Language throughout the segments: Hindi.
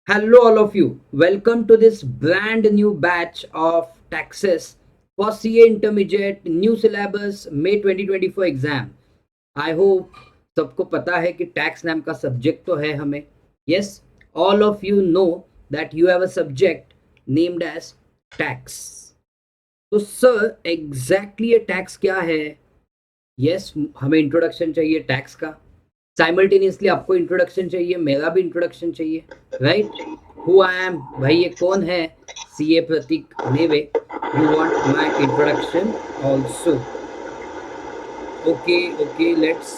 Hello, all of you. Welcome to this brand new batch of taxes for CA Intermediate New Syllabus May 2024 exam. I hope सबको पता है कि टैक्स नाम का सब्जेक्ट तो है हमें. Yes, all of you know that you have a subject named as tax. तो सर एग्जैक्टली ये टैक्स क्या है? यस, हमें इंट्रोडक्शन चाहिए टैक्स का. साइमल्टेनियसली आपको इंट्रोडक्शन चाहिए, मेरा भी इंट्रोडक्शन चाहिए, राइट? हु आई एम, भाई ये कौन है? CA Prateek Neve. You want my introduction also? Okay okay, let's.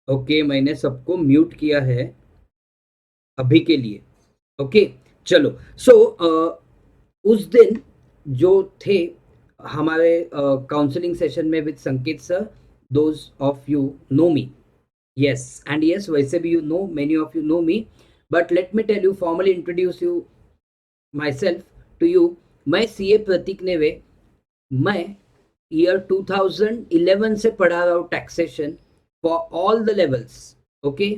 Okay, मैंने सबको म्यूट किया है अभी के लिए. ओके, चलो. सो उस दिन जो थे हमारे काउंसलिंग सेशन में विद संकेत sir, those of you no me. Yes, and yes, वैसे भी you know, many of you know me, but let me tell you, formally introduce you myself to you. मैं सीए प्रतीक नेवे. मैं ईयर 2011 से पढ़ा रहा हूँ taxation for all the levels. Okay,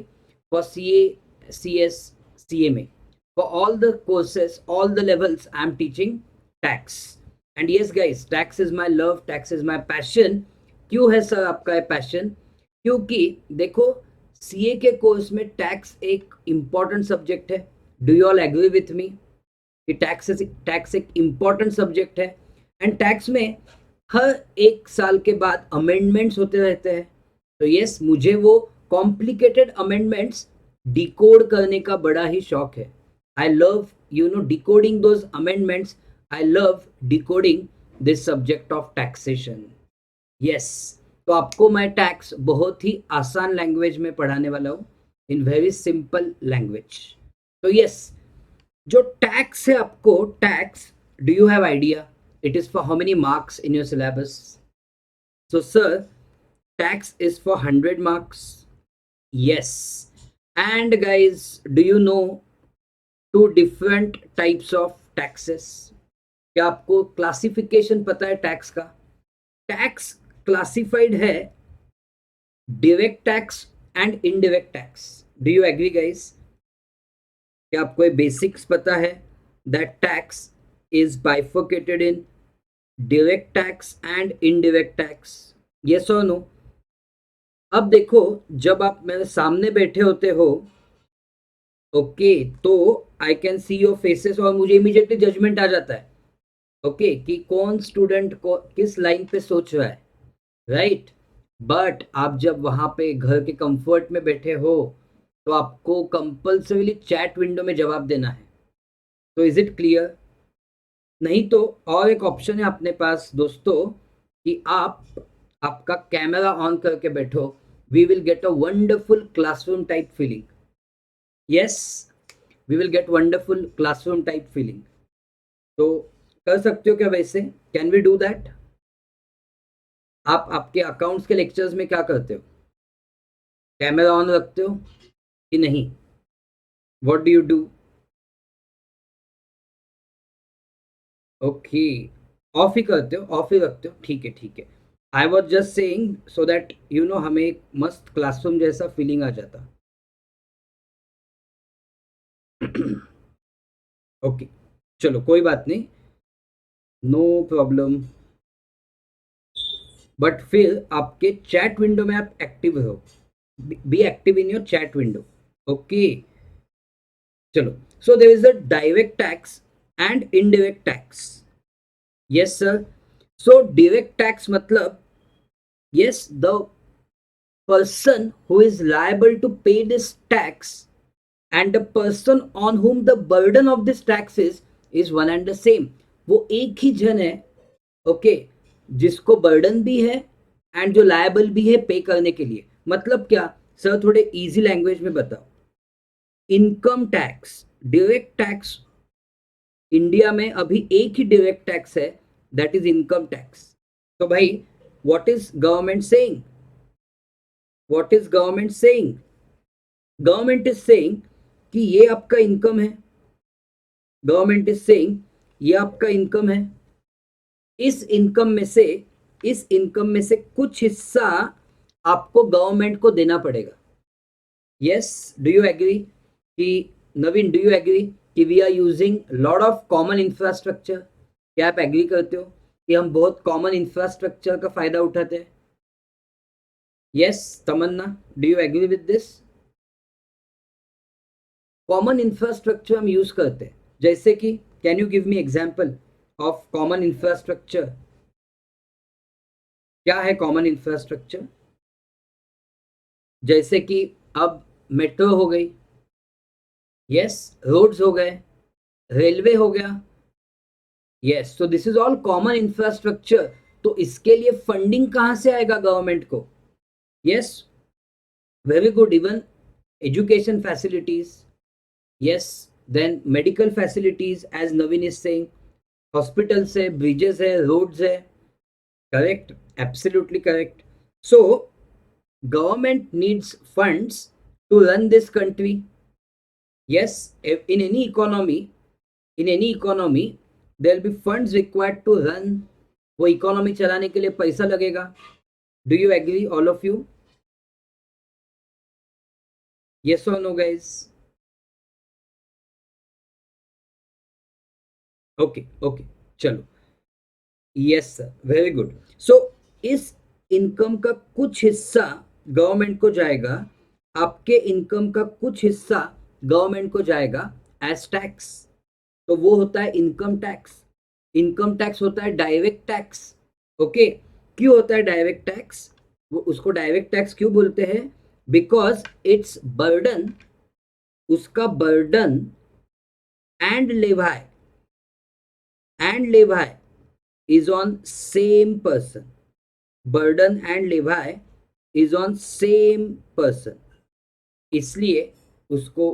for CA, CS, CMA, for all the courses, all the levels I am teaching tax. And yes guys, tax is my love, tax is my passion. क्यों है सर आपका ये पैशन? क्योंकि देखो, सीए के कोर्स में टैक्स एक इम्पॉर्टेंट सब्जेक्ट है. Do you all agree with me कि टैक्स एक इम्पॉर्टेंट सब्जेक्ट है? एंड टैक्स में हर एक साल के बाद अमेंडमेंट्स होते रहते हैं. तो यस, मुझे वो कॉम्प्लिकेटेड अमेंडमेंट्स डिकोड करने का बड़ा ही शौक है. I love decoding those amendments. I love decoding this subject of taxation. Yes, तो आपको मैं टैक्स बहुत ही आसान लैंग्वेज में पढ़ाने वाला हूँ, इन वेरी सिंपल लैंग्वेज. तो यस, जो टैक्स है, आपको tax, do you have idea it is for how many marks in your syllabus? So sir, tax is for 100 marks. Yes, and guys, do you know two different types of taxes? क्या आपको क्लासिफिकेशन पता है टैक्स का? टैक्स क्लासिफाइड है direct tax and indirect tax. Do you agree guys? क्या आपको ये बेसिक्स पता है that tax is bifurcated in direct tax and indirect tax? Yes और नो? अब देखो, जब आप मेरे सामने बैठे होते हो, ओके, तो I can see your faces और मुझे इमीडिएटली जजमेंट आ जाता है, ओके, कि कौन स्टूडेंट को किस लाइन पे सोच रहा है, राइट? बट आप जब वहां पे घर के कंफर्ट में बैठे हो, तो आपको कंपल्सरीली चैट विंडो में जवाब देना है. तो इज इट क्लियर? नहीं तो और एक ऑप्शन है अपने पास दोस्तों, कि आप आपका कैमरा ऑन करके बैठो. We will get a wonderful classroom type feeling. Yes, we will get wonderful classroom type feeling. तो कर सकते हो क्या वैसे? Can we do that? आप आपके अकाउंट्स के लेक्चर्स में क्या करते हो? कैमरा ऑन रखते हो कि नहीं? What do you do? Okay, off ही करते हो, ऑफ ही रखते हो, ठीक है ठीक है. I was just saying so that हमें एक मस्त क्लासरूम जैसा फीलिंग आ जाता. ओके, चलो कोई बात नहीं, नो प्रॉब्लम. बट फिर आपके चैट विंडो में आप एक्टिव हो. Be active in your chat window. Okay, चलो. So there is a direct tax and indirect tax. Yes sir. So direct tax मतलब, yes, the person who is liable to pay this tax and the person on whom the burden of this tax is one and the same. वो एक ही जन है, ओके, जिसको बर्डन भी है एंड जो लायबल भी है पे करने के लिए. मतलब क्या सर, थोड़े इजी लैंग्वेज में बताओ. Income tax, direct tax, India में अभी एक ही डायरेक्ट टैक्स है, दैट इज इनकम टैक्स. तो भाई, what is government saying? What is government saying? Government is saying कि ये आपका इनकम है. गवर्नमेंट इज सेइंग ये आपका इनकम है. इस इनकम में से, इस इनकम में से कुछ हिस्सा आपको गवर्नमेंट को देना पड़ेगा. यस, डू यू एग्री कि नवीन, डू यू एग्री कि we are using lot of common infrastructure? क्या आप एग्री करते हो कि हम बहुत कॉमन इंफ्रास्ट्रक्चर का फायदा उठाते हैं? Yes Tamanna, do you agree with this? Common infrastructure हम यूज करते हैं, जैसे कि can you give me example of common infrastructure? क्या है कॉमन इंफ्रास्ट्रक्चर? जैसे कि अब मेट्रो हो गई, यस, रोड्स हो गए, रेलवे हो गया, यस, तो this is all common infrastructure. तो इसके लिए फंडिंग कहां से आएगा गवर्नमेंट को? Yes, very good. Even education facilities, yes, then medical facilities as Naveen is saying, hospitals है, bridges है, roads है, correct, absolutely correct. So government needs funds to run this country. Yes, in any economy, there will be funds required to run. वो इकोनॉमी चलाने के लिए पैसा लगेगा. Do you agree all of you? yes or no guys? Okay okay, चलो. Yes sir, very good. So इस इनकम का कुछ हिस्सा गवर्नमेंट को जाएगा, आपके इनकम का कुछ हिस्सा गवर्नमेंट को जाएगा एज टैक्स. तो वो होता है इनकम टैक्स. इनकम टैक्स होता है डायरेक्ट टैक्स. ओके, क्यों होता है डायरेक्ट टैक्स? वो उसको डायरेक्ट टैक्स क्यों बोलते हैं? बिकॉज इट्स बर्डन, उसका burden and लेवाई is on same person. Burden and levy is on same person, इसलिए उसको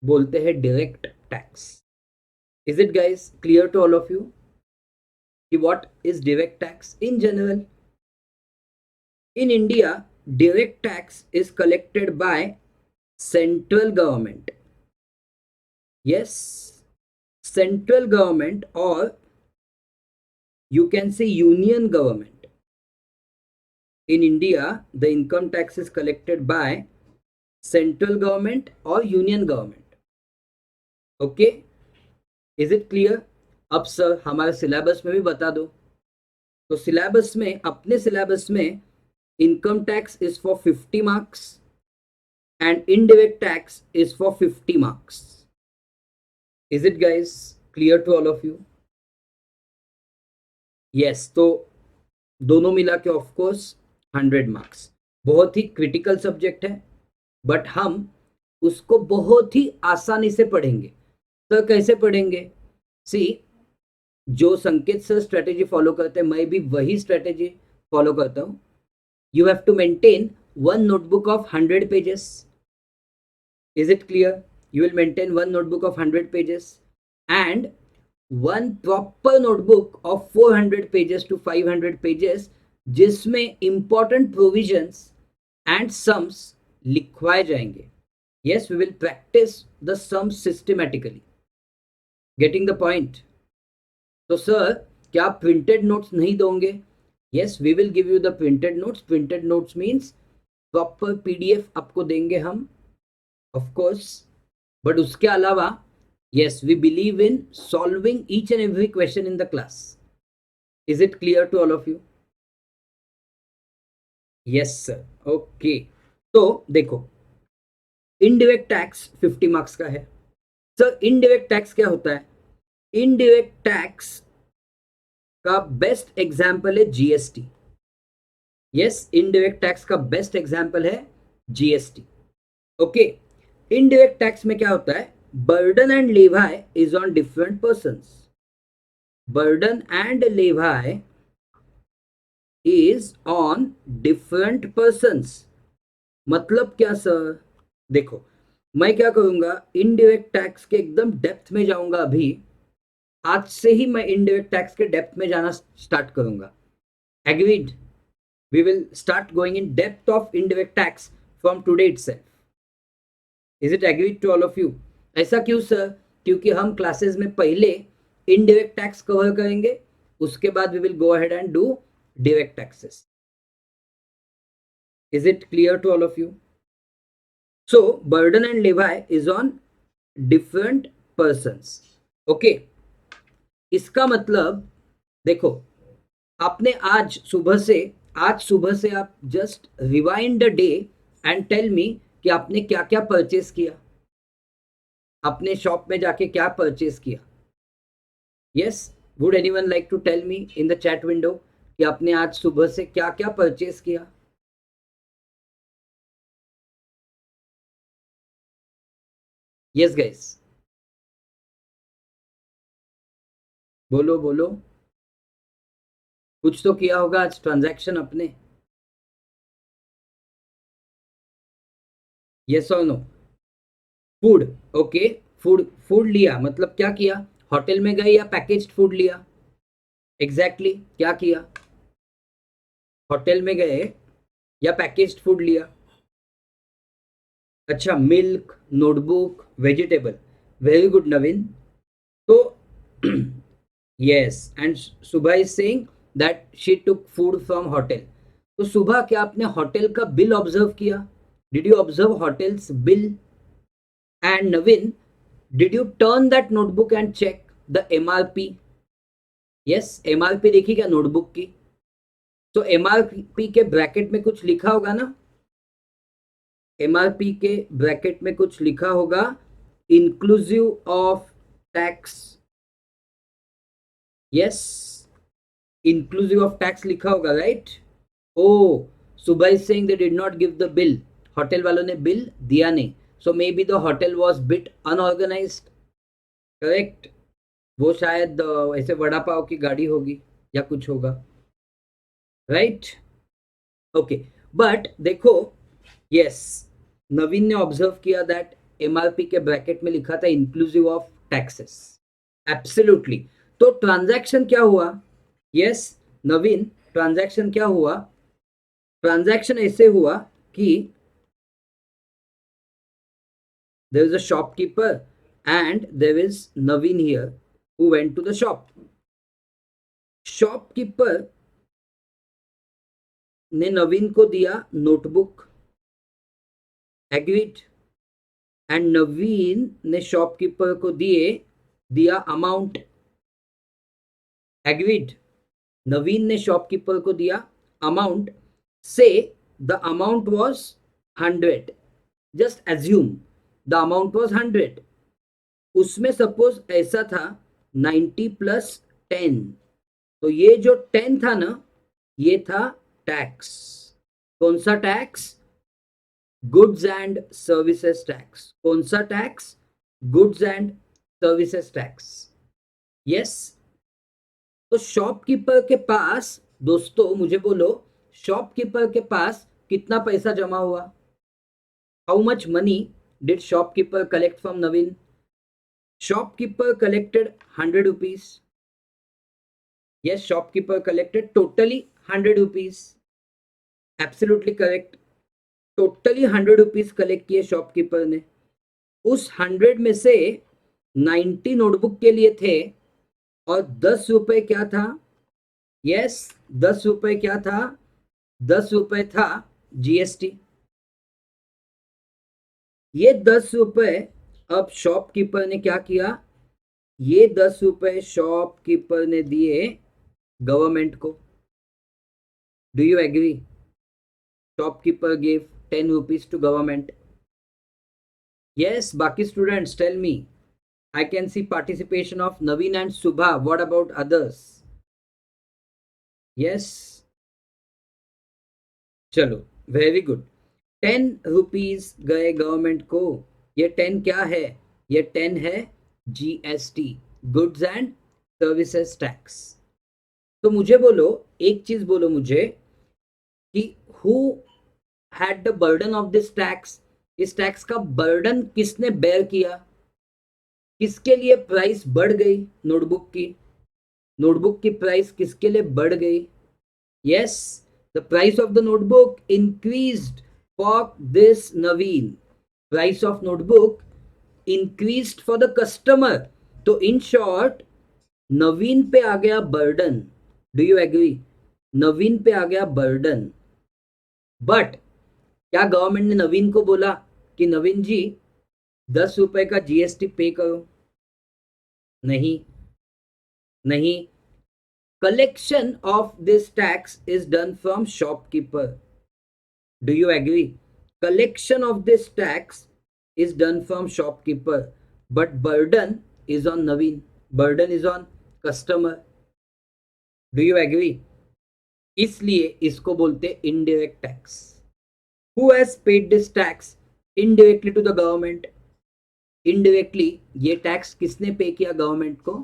बोलते हैं direct tax. Is it guys clear to all of you कि what is direct tax in general? In India direct tax is collected by central government. Yes, central government, और you can say union government. In India the income tax is collected by central government or union government. Okay, is it clear? अब सर हमारे सिलेबस में भी बता दो. तो सिलेबस में, अपने सिलेबस में income tax is for 50 marks and indirect tax is for 50 marks. Is it guys clear to all of you? Yes, तो दोनों मिला के ऑफ कोर्स 100 मार्क्स. बहुत ही क्रिटिकल सब्जेक्ट है, बट हम उसको बहुत ही आसानी से पढ़ेंगे. तो कैसे पढ़ेंगे? सी, जो संकेत सर स्ट्रेटेजी फॉलो करते हैं, मैं भी वही स्ट्रेटेजी फॉलो करता हूँ. You have to maintain one notebook of 100 pages. Is it clear? You will maintain one notebook of 100 pages and one proper notebook of 400 pages to 500 pages, जिसमें important provisions and sums लिखवाए जाएंगे. Yes, we will practice the sums systematically. Getting the point? तो सर क्या आप printed notes नहीं दोगे? Yes, we will give you the printed notes. Printed notes means proper PDF आपको देंगे हम, of course. But उसके अलावा yes, we believe in solving each and every question in the class. Is it clear to all of you? Yes sir. Okay, तो देखो, इनडायरेक्ट टैक्स 50 मार्क्स का है. सर इनडायरेक्ट टैक्स क्या होता है? इनडायरेक्ट टैक्स का बेस्ट एग्जाम्पल है जीएसटी. यस, इनडायरेक्ट टैक्स का बेस्ट एग्जाम्पल है जीएसटी. ओके, इनडायरेक्ट टैक्स में क्या होता है? Burden and levy is on different persons. Burden and levy is on different persons. मतलब क्या सर? देखो, मैं क्या करूंगा, इनडायरेक्ट टैक्स के एकदम डेप्थ में जाऊंगा. अभी आज से ही मैं इनडायरेक्ट टैक्स के डेप्थ में जाना स्टार्ट करूंगा. Agreed? We will start going in depth of indirect tax from today itself. Is it agreed to all of you? ऐसा क्यों सर? क्योंकि हम क्लासेस में पहले इनडायरेक्ट टैक्स कवर करेंगे, उसके बाद we will go ahead and do direct taxes. Is it clear to all of you? So burden and levy is on different persons. Okay, इसका मतलब देखो, आपने आज सुबह से आप just rewind the day and tell me कि आपने क्या क्या परचेस किया, आपने शॉप में जाके क्या परचेस किया. Yes, would anyone like to tell me in the chat window कि आपने आज सुबह से क्या क्या परचेस किया. यस गाइस, बोलो बोलो, कुछ तो किया होगा आज ट्रांजैक्शन अपने. यस और no. Food. Okay, food food लिया मतलब क्या किया, होटल में गए या पैकेज्ड फूड लिया. एग्जैक्टली क्या किया, होटल में गए या पैकेज्ड फूड लिया. अच्छा, milk, notebook, vegetable. Very good Naveen. तो yes, and Subah is saying that she took food from hotel. तो सुबह क्या आपने होटल का बिल ऑब्जर्व किया? Did you observe hotels bill? And Naveen, did you turn that notebook and check the MRP? Yes, MRP देखी क्या नोटबुक की? तो एमआरपी के ब्रैकेट में कुछ लिखा होगा ना, एमआरपी के ब्रैकेट में कुछ लिखा होगा, inclusive of tax. Yes, inclusive of tax लिखा होगा, right? Oh, Subah is saying they did not give the bill. Hotel वालों ने बिल दिया नहीं, so may be the hotel was bit unorganised. Correct, वो शायद ऐसे वड़ा पाव की गाड़ी होगी या कुछ होगा, राइट? ओके, बट देखो, यस, नवीन ने ऑब्जर्व किया दैट एमआरपी के ब्रैकेट में लिखा था इंक्लूसिव ऑफ टैक्सेस. एब्सोल्युटली. तो ट्रांजैक्शन क्या हुआ? यस नवीन, ट्रांजैक्शन क्या हुआ? ट्रांजैक्शन ऐसे हुआ कि there is a shopkeeper and there is Naveen here who went to the shop. Shopkeeper ने नवीन को दिया नोटबुक, एग्रीड. एंड नवीन ने शॉपकीपर को दिया अमाउंट, एग्रीड. नवीन ने शॉपकीपर को दिया अमाउंट. से the amount was 100. Just assume the amount was 100. उसमें सपोज ऐसा था 90 प्लस 10. तो ये जो 10 था ना, ये था टैक्स. कौन सा tax? Goods and services tax. कौन सा tax? Goods and services tax. Yes. तो शॉपकीपर के पास, दोस्तों मुझे बोलो, शॉपकीपर के पास कितना पैसा जमा हुआ? How much money did shopkeeper collect from Naveen? Shopkeeper collected 100 rupees. Yes, shopkeeper collected totally 100 rupees. Absolutely correct. Totally 100 rupees collect किए शॉपकीपर ने. उस 100 में से 90 नोटबुक के लिए थे और 10 रुपए क्या था? यस, 10 रुपए क्या था? 10 रुपए था जीएसटी. ये 10 रुपए अब शॉपकीपर ने क्या किया? ये 10 रुपए शॉपकीपर ने दिए गवर्नमेंट को. Do you agree? Shopkeeper give 10 rupees to government. Yes, बाकी students tell me. I can see participation of Naveen and Subha. What about others? Yes. चलो, वेरी गुड. 10 rupees गए गवर्नमेंट को. ये 10 क्या है? ये 10 है GST, goods and services tax. तो मुझे बोलो, एक चीज बोलो मुझे कि who had the burden of this tax? इस टैक्स का बर्डन किसने बेयर किया? किसके लिए प्राइस बढ़ गई नोटबुक की? नोटबुक की प्राइस किसके लिए बढ़ गई? Yes, the price of the notebook increased for this Naveen. Price of notebook increased for the customer. तो इन शॉर्ट, नवीन पे आ गया burden. Do you agree? Naveen पे आ गया बर्डन. बट क्या गवर्नमेंट ने नवीन को बोला कि नवीन जी 10 रुपए का जीएसटी पे करो? नहीं, नहीं। Collection of this tax is done from shopkeeper. Do you agree? Collection of this tax is done from shopkeeper, but burden is on Naveen. Burden is on customer. Do you agree? इसलिए इसको बोलते हैं indirect tax. Who has paid this tax? Indirectly to the government. Indirectly ये टैक्स किसने पे किया गवर्नमेंट को?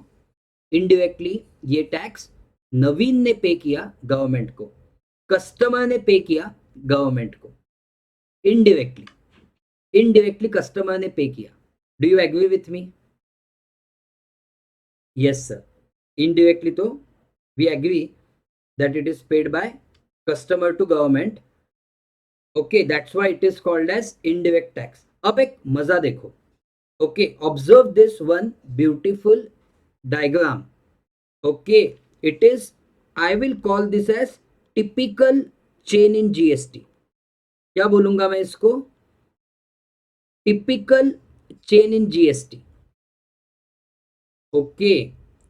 Indirectly ये टैक्स नवीन ने पे किया गवर्नमेंट को, कस्टमर ने पे किया गवर्नमेंट को. इनडायरेक्टली, इनडायरेक्टली कस्टमर ने पे किया. Do you agree with me? Yes sir. Indirectly तो we agree that it is paid by customer to government. Okay, that's why it is called as indirect tax. अब एक मजा देखो. Okay, observe this one beautiful diagram. Okay, it is, I will call this as typical chain in GST. क्या बोलूंगा मैं इसको? Typical chain in GST. Okay,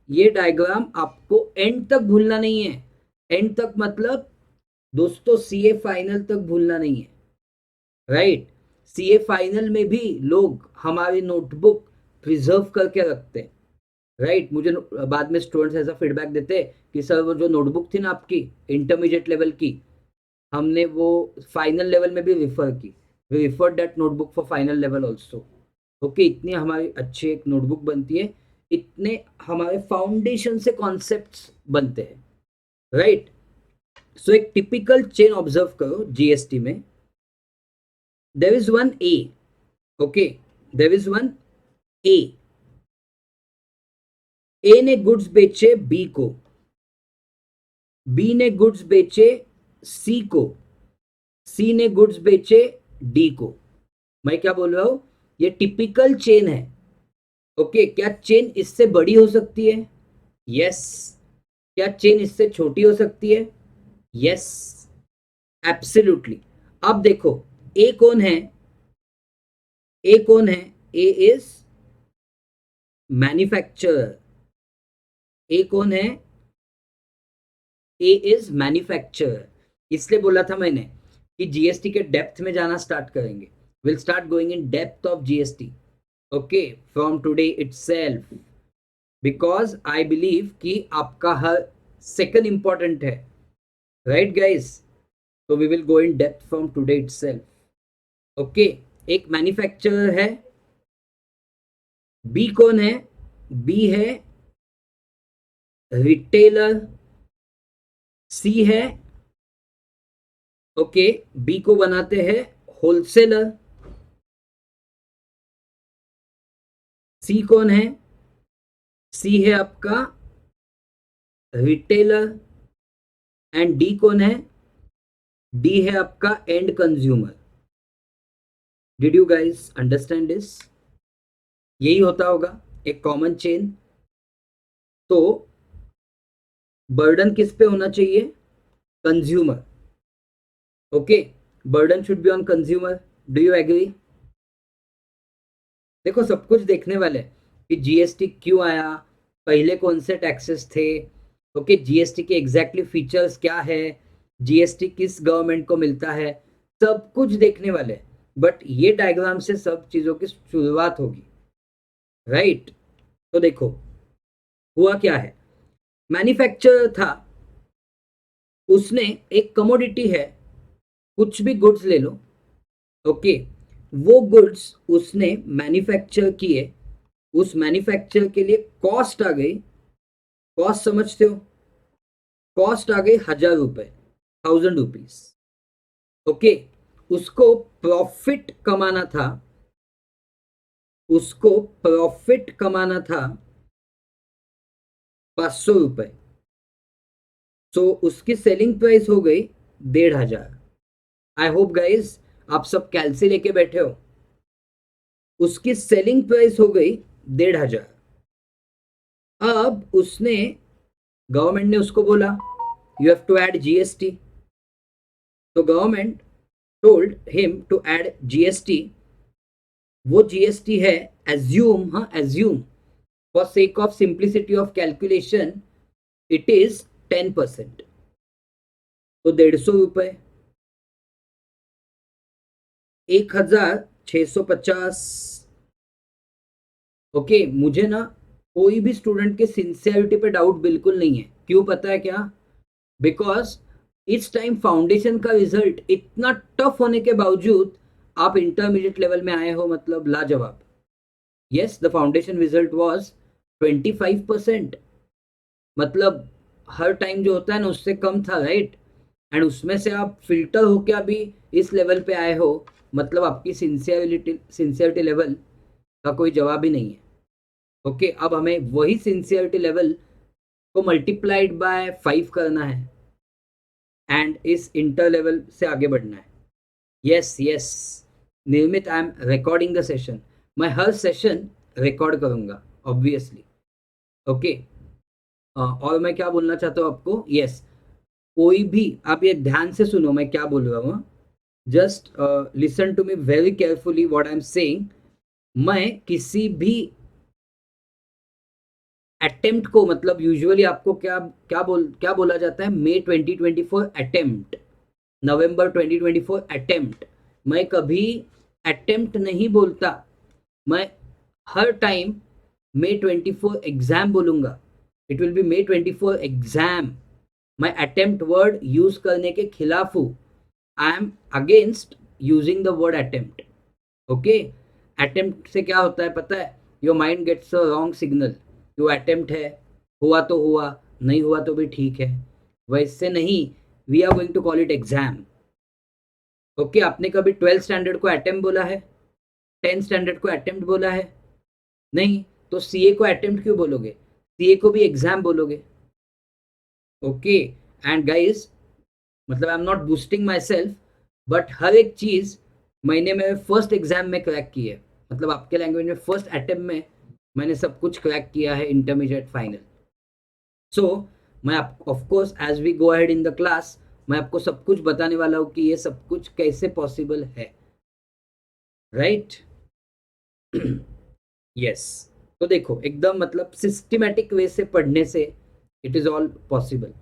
ये डायग्राम आपको एंड तक भूलना नहीं है. एंड तक मतलब दोस्तों सीए फाइनल तक भूलना नहीं है. राइट? सीए फाइनल में भी लोग हमारे नोटबुक प्रिजर्व करके रखते हैं. राइट? मुझे बाद में स्टूडेंट्स ऐसा फीडबैक देते हैं कि सर वो जो नोटबुक थी ना आपकी इंटरमीडिएट लेवल की, हमने वो फाइनल लेवल में भी रिफर की. We refer that notebook for final level also. Okay, इतनी हमारी अच्छी एक नोटबुक बनती है, इतने हमारे फाउंडेशन से कॉन्सेप्ट्स बनते हैं. राइट? सो एक टिपिकल चेन ऑब्जर्व करो जीएसटी में. There is one A. Okay, there is one A. A ने गुड्स बेचे बी को, बी ने गुड्स बेचे सी को, सी ने गुड्स बेचे डी को. मैं क्या बोल रहा हूं? ये टिपिकल चेन है. ओके, क्या चेन इससे बड़ी हो सकती है? यस. क्या चेन इससे छोटी हो सकती है? Yes, absolutely. अब देखो, ए कौन है? ए कौन है? ए इज मैन्युफैक्चरर. ए कौन है? ए इज मैन्युफैक्चरर. इसलिए बोला था मैंने कि जीएसटी के डेप्थ में जाना स्टार्ट करेंगे. Will start going in depth of GST. Okay, from today itself, because I believe कि आपका हर सेकंड इंपॉर्टेंट है. Right guys? तो we will go in depth from today itself. Okay, एक मैन्युफैक्चरर है. बी कौन है? बी है रिटेलर. सी है, ओके, बी को बनाते हैं होलसेलर. सी कौन है? सी है आपका रिटेलर. एंड डी कौन है? डी है आपका and consumer. Did you guys understand this? यही होता होगा एक कॉमन चेन. तो बर्डन किस पे होना चाहिए? Consumer. Okay, burden should be on consumer. Do you agree? देखो, सब कुछ देखने वाले कि जीएसटी क्यों आया, पहले कौन से टैक्सेस थे. ओके, जीएसटी के एग्जैक्टली फीचर्स क्या है, जीएसटी किस गवर्नमेंट को मिलता है, सब कुछ देखने वाले. बट ये डायग्राम से सब चीजों की शुरुआत होगी. राइट? तो देखो हुआ क्या है. मैन्युफैक्चरर था, उसने एक कमोडिटी है, कुछ भी गुड्स ले लो. ओके, वो गुड्स उसने मैन्युफैक्चर किए. उस मैन्युफैक्चर के लिए कॉस्ट आ गई. कॉस्ट समझते हो? कॉस्ट आ गई 1,000 रुपए, 1,000 रुपीज. ओके, उसको प्रॉफिट कमाना था. उसको प्रॉफिट कमाना था 500 रुपए. सो उसकी सेलिंग प्राइस हो गई 1,500. आई होप गाइज आप सब कैलसी लेके बैठे हो. उसकी सेलिंग प्राइस हो गई 1,500. अब उसने, गवर्नमेंट ने उसको बोला you have to add GST. तो government told him to add GST. वो GST है assume, हाँ assume, for sake of simplicity of calculation it is 10%. तो 150 रुपए, 1650. ओके, मुझे ना कोई भी स्टूडेंट के सिंसियरिटी पे डाउट बिल्कुल नहीं है. क्यों पता है क्या? बिकॉज इस टाइम फाउंडेशन का रिजल्ट इतना टफ होने के बावजूद आप इंटरमीडिएट लेवल में आए हो, मतलब लाजवाब. Yes, the foundation result was 25%. मतलब हर टाइम जो होता है ना उससे कम था, राइट? एंड उसमें से आप फिल्टर होके अभी इस लेवल पे आए हो, मतलब आपकी सिंसियरिटी लेवल का कोई जवाब ही नहीं है. ओके, अब हमें वही सिंसियरिटी लेवल को मल्टीप्लाइड बाय 5 करना है एंड इस इंटर लेवल से आगे बढ़ना है. यस यस, निर्मित, I am recording the session. मैं हर सेशन रिकॉर्ड करूंगा ऑब्वियसली. ओके, और मैं क्या बोलना चाहता हूँ आपको. यस, कोई भी, आप ये ध्यान से सुनो मैं क्या बोल रहा हूँ. Just listen to me very carefully what I am saying. मैं किसी भी अटेम्प्ट को, मतलब यूजुअली आपको क्या बोला जाता है, मई 2024 अटेम्प्ट, नवंबर 2024 अटेम्प्ट. मैं कभी अटेम्प्ट नहीं बोलता. मैं हर टाइम मई 24 एग्जाम बोलूंगा. It will be May 24 exam. मैं अटेम्प्ट वर्ड यूज करने के खिलाफ हूँ. I am against using the word attempt. Okay, attempt से क्या होता है पता है? Your mind gets a wrong signal. जो अटेम्प्ट है, हुआ तो हुआ, नहीं हुआ तो भी ठीक है. वैसे नहीं, we are going to call it exam. Okay, आपने कभी 12th स्टैंडर्ड को अटेम्प्ट बोला है? 10th स्टैंडर्ड को अटेम्प्ट बोला है? नहीं. तो सीए को अटेम्प्ट क्यों बोलोगे? सीए को भी एग्जाम बोलोगे. ओके, एंड गाइस, मतलब I am not boosting myself, but हर एक चीज मैंने मेरे फर्स्ट एग्जाम में क्रैक की है. मतलब आपके लैंग्वेज में फर्स्ट अटेम्प्ट में मैंने सब कुछ क्रैक किया है, इंटरमीडिएट फाइनल. सो मैं आप of course as we go ahead in the class मैं आपको सब कुछ बताने वाला हूँ कि ये सब कुछ कैसे पॉसिबल है, राइट? यस. तो देखो, एकदम मतलब सिस्टमैटिक वे से पढ़ने से it is all possible.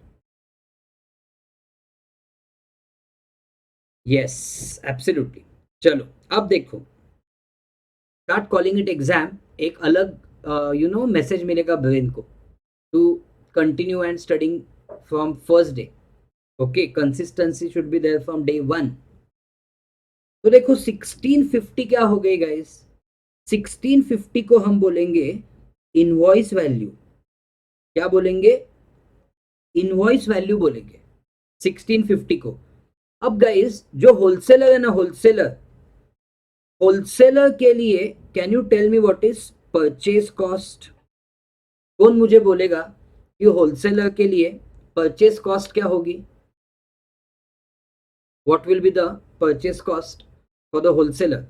Yes, absolutely. चलो, अब देखो, स्टार्ट कॉलिंग इट एग्जाम. एक अलग मैसेज मिलेगा ब्रेन को to continue and studying from first day. Okay, consistency should be there from day 1. तो देखो 1650 क्या हो गई गाइस? 1650 को हम बोलेंगे इनवॉइस वैल्यू. क्या बोलेंगे? इनवॉइस वैल्यू बोलेंगे 1650 को. अब गाइस, जो होलसेलर है ना, होलसेलर, होलसेलर के लिए can you tell me what is purchase cost? कौन मुझे बोलेगा कि होलसेलर के लिए परचेज कॉस्ट क्या होगी? What will be the purchase cost for the wholesaler?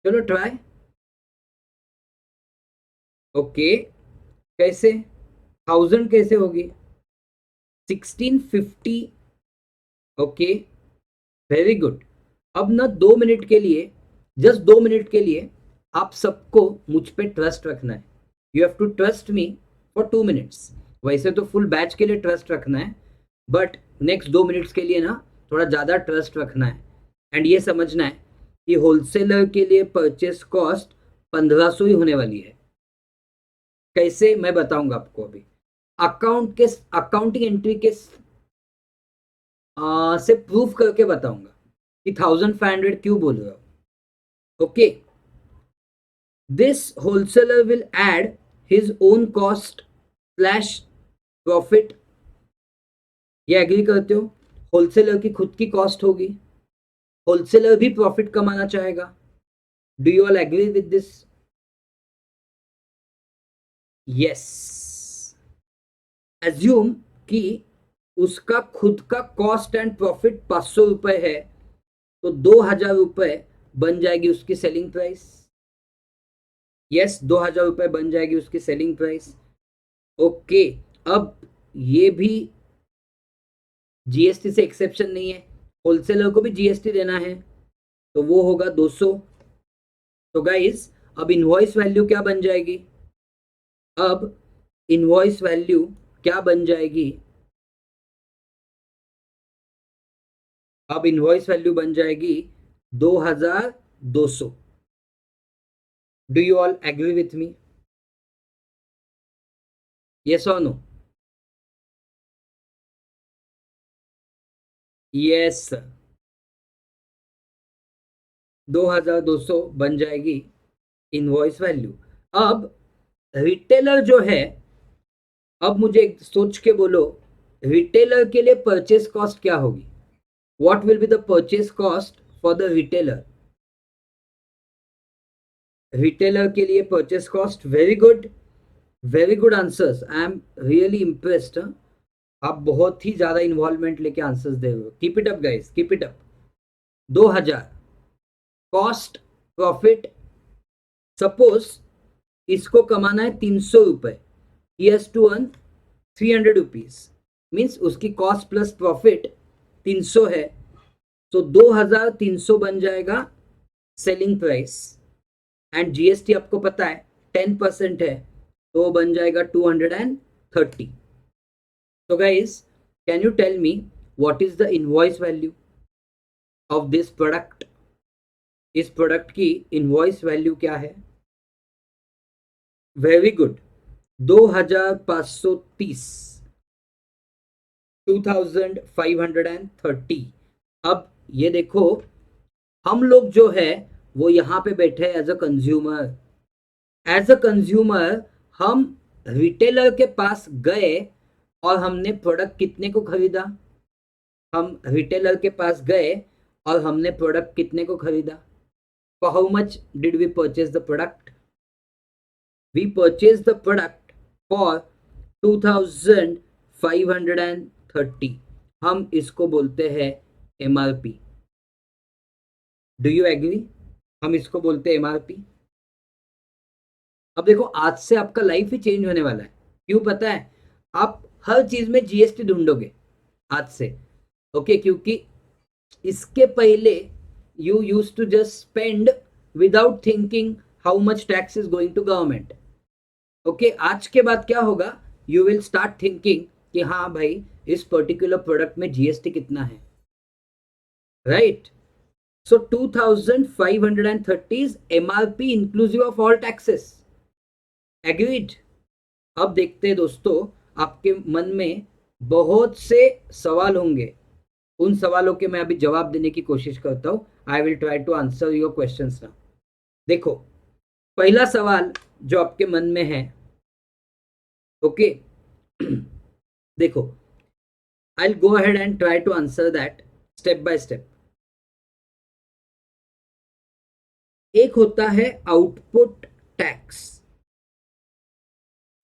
चलो ट्राई. ओके, कैसे? 1000 कैसे होगी? 1650. Okay, very good. अब ना 2 मिनट के लिए, जस्ट 2 मिनट के लिए आप सबको मुझ पे ट्रस्ट रखना है. You have to trust me for 2 minutes. वैसे तो फुल बैच के लिए ट्रस्ट रखना है, बट नेक्स्ट 2 मिनट्स के लिए ना थोड़ा ज़्यादा ट्रस्ट रखना है. एंड ये समझना है कि होलसेलर के लिए परचेस कॉस्ट 1500 ही होने वाली है. कैसे, मैं बताऊंगा आपको अभी. अकाउंटिंग एंट्री के से प्रूफ करके बताऊंगा कि 1500 क्यों बोल रहा हूं. Okay, this wholesaler will add his own cost slash profit. ये एग्री करते हो? होलसेलर की खुद की कॉस्ट होगी. होलसेलर भी प्रॉफिट कमाना चाहेगा. Do you all agree with this? Yes. Assume कि उसका खुद का कॉस्ट एंड प्रॉफिट 500 रुपए है, तो 2000 रुपए बन जाएगी उसकी सेलिंग प्राइस. यस, 2000 रुपए बन जाएगी उसकी सेलिंग प्राइस. ओके, अब ये भी जीएसटी से एक्सेप्शन नहीं है, होलसेलर को भी जीएसटी देना है, तो वो होगा 200। तो गाइस अब इनवॉइस वैल्यू क्या बन जाएगी? अब इनवॉइस वैल्यू क्या बन जाएगी? अब इनवॉइस वैल्यू बन जाएगी 2200। Do you all agree with me? Yes और नो? यस सर, 2200 बन जाएगी इनवॉइस वैल्यू। अब रिटेलर जो है, अब मुझे एक सोच के बोलो, रिटेलर के लिए परचेस कॉस्ट क्या होगी? What will be the purchase cost for the retailer? Retailer के लिए purchase cost, very good answers, I am really impressed. आप बहुत ही ज्यादा इन्वॉल्वमेंट लेके आंसर्स दे रहे हो, keep it up guys, keep it up. 2000 cost profit, suppose इसको कमाना है 300 रुपए, he has to earn 300 rupees, means उसकी कॉस्ट प्लस प्रॉफिट 300 है, तो 2300 बन जाएगा सेलिंग प्राइस, एंड जीएसटी आपको पता है 10% है, तो वो बन जाएगा 230। तो guys can you tell me what is the invoice value of this product? इस प्रोडक्ट की इनवॉइस वैल्यू क्या है? Very good, 2530, 2530। अब ये देखो, हम लोग जो है वो यहाँ पे बैठे as a consumer, as a consumer हम रिटेलर के पास गए और हमने प्रोडक्ट कितने को खरीदा? हम रिटेलर के पास गए और हमने प्रोडक्ट कितने को खरीदा? For how much did we purchase the product? We purchase the product for 2530। हम इसको बोलते हैं एमआरपी। Do you agree? हम इसको बोलते हैं एमआरपी। अब देखो आज से आपका लाइफ ही चेंज होने वाला है, क्यों पता है? आप हर चीज में जीएसटी ढूंढोगे आज से, ओके? क्योंकि इसके पहले you use to just spend without thinking how much tax is going to government, okay? आज के बाद क्या होगा, यू विल स्टार्ट थिंकिंग कि हाँ भाई इस पर्टिकुलर प्रोडक्ट में जीएसटी कितना है, right? So 2530 is MRP inclusive of all taxes, agreed? अब देखते हैं दोस्तों, आपके मन में बहुत से सवाल होंगे, उन सवालों के मैं अभी जवाब देने की कोशिश करता हूं। I will try to answer your questions now. देखो पहला सवाल जो आपके मन में है, ओके? देखो, I will go ahead and try to answer that step by step. एक होता है आउटपुट टैक्स,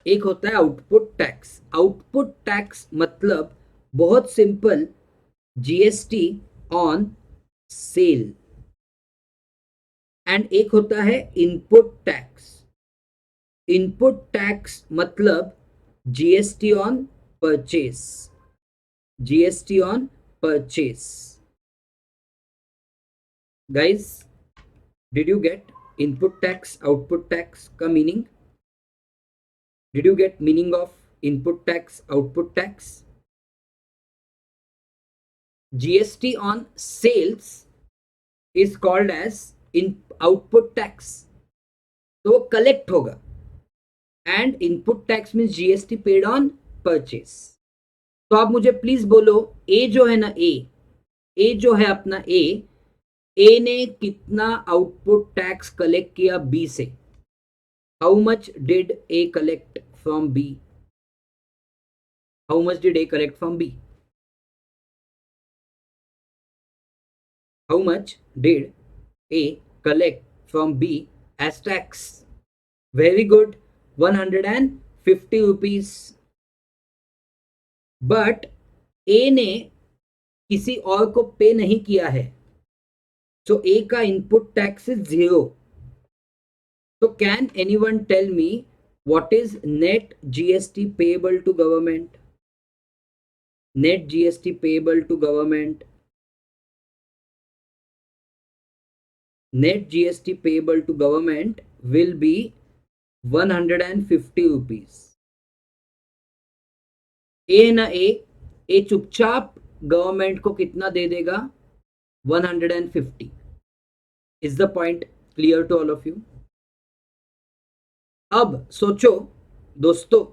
एक होता है आउटपुट टैक्स। आउटपुट टैक्स मतलब बहुत simple, GST on sale. And एक होता है इनपुट टैक्स। इनपुट टैक्स मतलब GST on purchase, GST on purchase. Guys did you get input tax output tax का meaning? Did you get meaning of input tax output tax? GST on sales is called as in output tax, तो वो कलेक्ट होगा, and input tax means GST paid on purchase. तो आप मुझे प्लीज बोलो, ए जो है ना, ए जो है अपना ए ने कितना आउटपुट टैक्स कलेक्ट किया बी से? How much did A collect from B? How much did A collect from B? How much did A collect from B as tax? Very good, 150 rupees. But A ने किसी और को पे नहीं किया है, तो ए का इनपुट टैक्स इज 0। तो can anyone tell me what is net GST payable to government? net GST payable to government, net GST payable to government will be 150 rupees. ए ना ए चुपचाप गवर्नमेंट को कितना दे देगा? 150. Is the point clear to all of you? अब सोचो दोस्तों,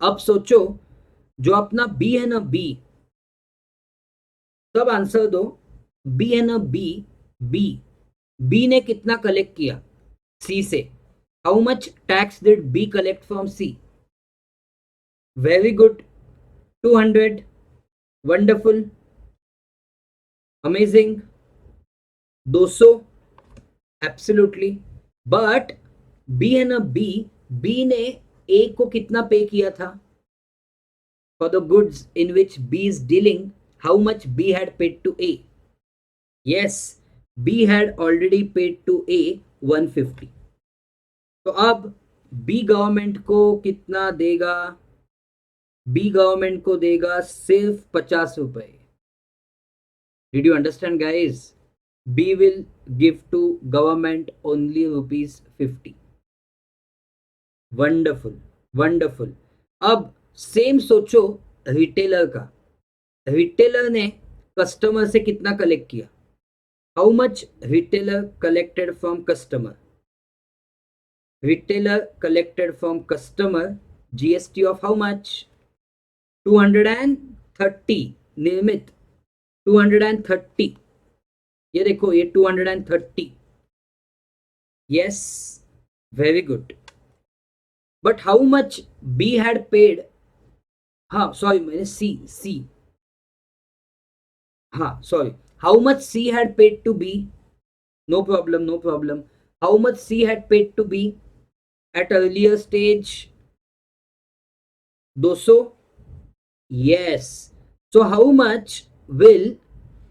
अब सोचो, जो अपना बी है ना, बी, सब आंसर दो। बी है ना, बी, बी, बी ने कितना कलेक्ट किया सी से? How much tax did B collect from C? Very good, 200. Wonderful, amazing, 200, absolutely. But B है ना, बी, बी ने ए को कितना पे किया था? For the goods in which B is dealing, how much B had paid to A? Yes, B had already paid to A 150. तो अब बी गवर्नमेंट को कितना देगा? बी गवर्नमेंट को देगा सिर्फ 50 रुपए. Did you understand guys? B will give to government only ₹50. Wonderful, wonderful. अब सेम सोचो रिटेलर का. रिटेलर ने कस्टमर से कितना कलेक्ट किया? How much retailer collected from customer? retailer collected from customer GST of how much? 230. निर्मित 230. ये देखो, ये 230. yes, very good. but how much B had paid? हाँ सॉरी, मैंने सी हाँ sorry, how much C had paid to B? no problem, no problem. how much C had paid to B at earlier stage? 200. yes, so how much will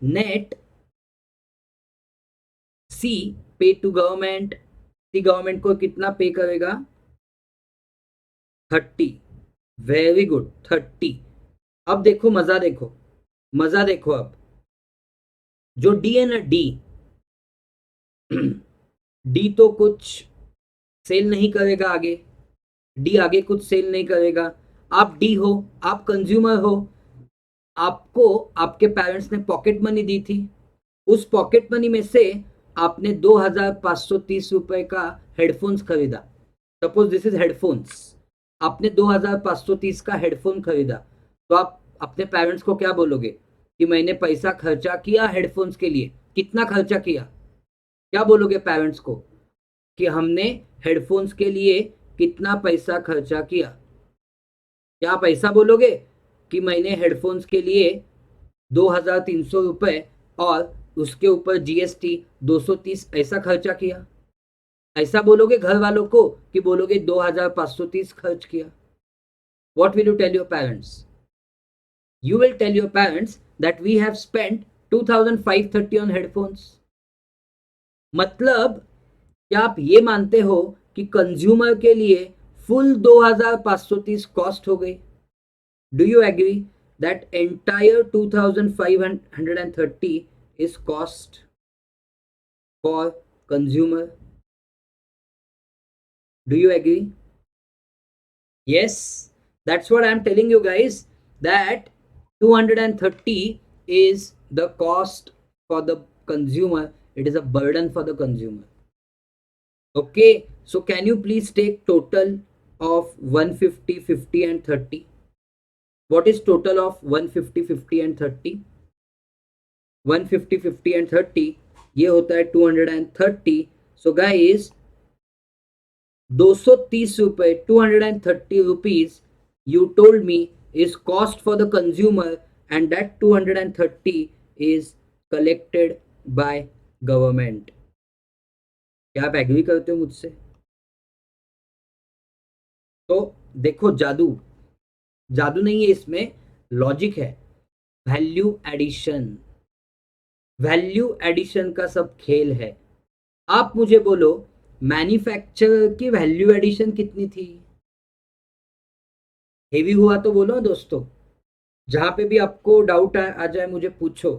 net C pay to government? C government को कितना पे करेगा? 30. Very good, 30. अब देखो मजा, देखो मजा, देखो अब जो डी है ना, डी, डी तो कुछ सेल नहीं करेगा आगे. डी आगे कुछ सेल नहीं करेगा. आप डी हो, आप कंज्यूमर हो, आपको आपके पेरेंट्स ने पॉकेट मनी दी थी. उस पॉकेट मनी में से आपने 2530 रुपए का हेडफोन्स खरीदा. Suppose this is headphones. आपने 2530 का हेडफोन खरीदा, तो आप अपने पेरेंट्स को क्या बोलोगे? कि मैंने पैसा खर्चा किया हेडफोन्स के लिए. कितना खर्चा किया? क्या बोलोगे पेरेंट्स को? कि हमने हेडफोन्स के लिए कितना पैसा खर्चा किया? क्या आप ऐसा बोलोगे कि मैंने हेडफोन्स के लिए 2300 रुपए और उसके ऊपर GST 230 ऐसा खर्चा किया? ऐसा बोलोगे घर वालों को कि बोलोगे 2530 खर्च किया? What will you tell your parents? You will tell your parents that we have spent 2530 on headphones. मतलब क्या आप ये मानते हो कि कंज्यूमर के लिए फुल 2530 कॉस्ट हो गई? Do you agree that entire 2530 is cost for consumer? Do you agree? Yes, that's what I'm telling you guys, that 230 is the cost for the consumer. It is a burden for the consumer. Okay, so can you please take total of 150, 50 and 30? What is total of 150, 50 and 30? 150, 50 and 30 ये होता है 230. So guys, 230 रुपए, 230 rupees you told me is cost for the consumer, and that 230 is collected by government. क्या आप एग्री करते हो मुझसे? तो देखो, जादू जादू नहीं है इसमें, लॉजिक है. वैल्यू एडिशन, वैल्यू एडिशन का सब खेल है. आप मुझे बोलो, मैन्युफैक्चरर की वैल्यू एडिशन कितनी थी? हेवी हुआ तो बोलो दोस्तों. जहां पे भी आपको डाउट आ जाए मुझे पूछो,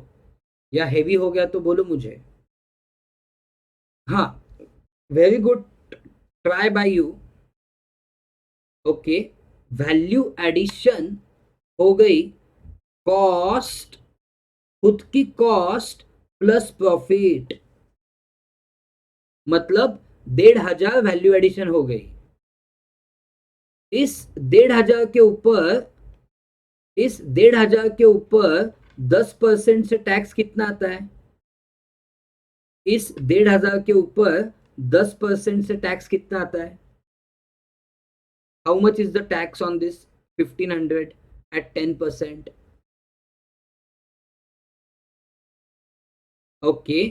या हेवी हो गया तो बोलो मुझे। हाँ, very good try by you. Okay, value addition हो गई कॉस्ट, खुद की कॉस्ट प्लस प्रॉफिट, मतलब 1,500 वैल्यू एडिशन हो गई। इस 1,500 के ऊपर, इस 1,500 के ऊपर 10% से टैक्स कितना आता है? इस 1,500 के ऊपर 10% से टैक्स कितना आता है? How much is the tax on this 1,500 at 10%? Okay,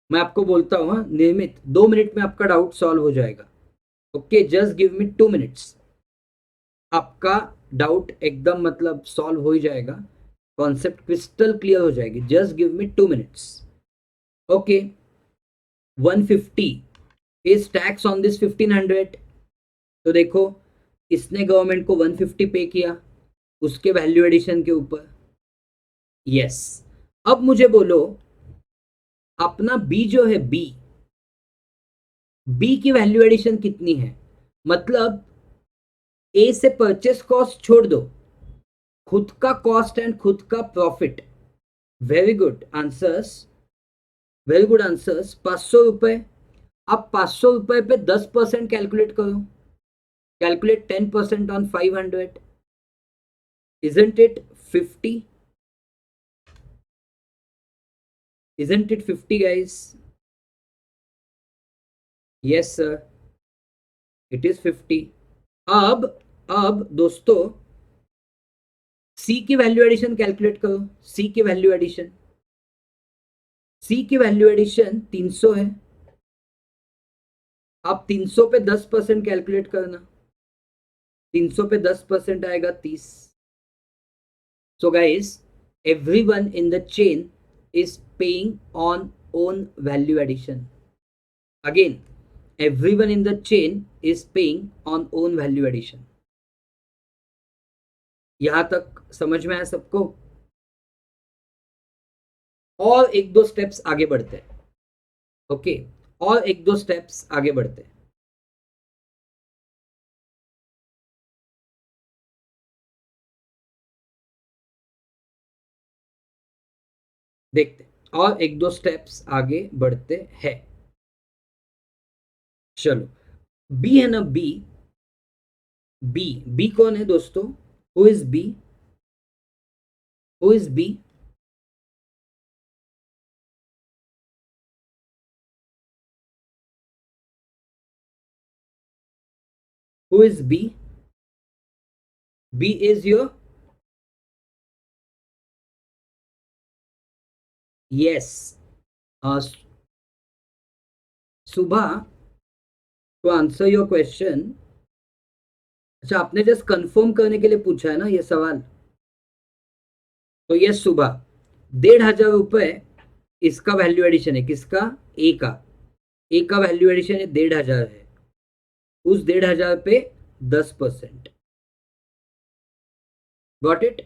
मैं आपको बोलता हूँ, हाँ, नियमित 2 मिनट में आपका डाउट सॉल्व हो जाएगा। Okay, just give me 2 minutes, आपका डाउट एकदम मतलब सॉल्व हो ही जाएगा, कॉन्सेप्ट क्रिस्टल क्लियर हो जाएगी। Just give me 2 minutes. Okay, 150 is tax on this 1,500। तो देखो, इसने गवर्नमेंट को 150 पे किया उसके वैल्यू एडिशन के ऊपर। यस, अब मुझे बोलो, अपना बी जो है, बी, बी की वैल्यू एडिशन कितनी है? मतलब ए से परचेस कॉस्ट छोड़ दो, खुद का कॉस्ट एंड खुद का profit. Very good answers, very good answers. 500 रुपए, अब 500 रुपए पे 10% कैलकुलेट करो, calculate 10% on 500, isn't it 50? Isn't it 50 guys? Yes sir, it is 50। अब दोस्तों, सी की वैल्यू एडिशन कैलकुलेट करो, सी की वैल्यू एडिशन, सी की वैल्यू एडिशन 300 है। आप 300 पे 10% कैलकुलेट करना, 300 पे 10% आएगा 30। So guys, everyone in the chain is paying on own value addition। Again, everyone in the chain is paying on own value addition। यहां तक समझ में आया सबको? और एक दो स्टेप्स आगे बढ़ते हैं। ओके, और एक दो स्टेप्स आगे बढ़ते हैं। देखते हैं, और एक दो स्टेप्स आगे बढ़ते हैं। चलो, बी है ना, बी, बी, बी कौन है दोस्तों? Who is B? Who is B? Who is B? B is your, yes, Subah, to answer your question. अच्छा, आपने जस्ट कंफर्म करने के लिए पूछा है ना ये सवाल? तो ये सुबह 1,500 रुपए इसका वैल्यू एडिशन है, किसका? ए का, ए का वैल्यू एडिशन है 1,500 है, उस 1,500 पे 10%। Got it?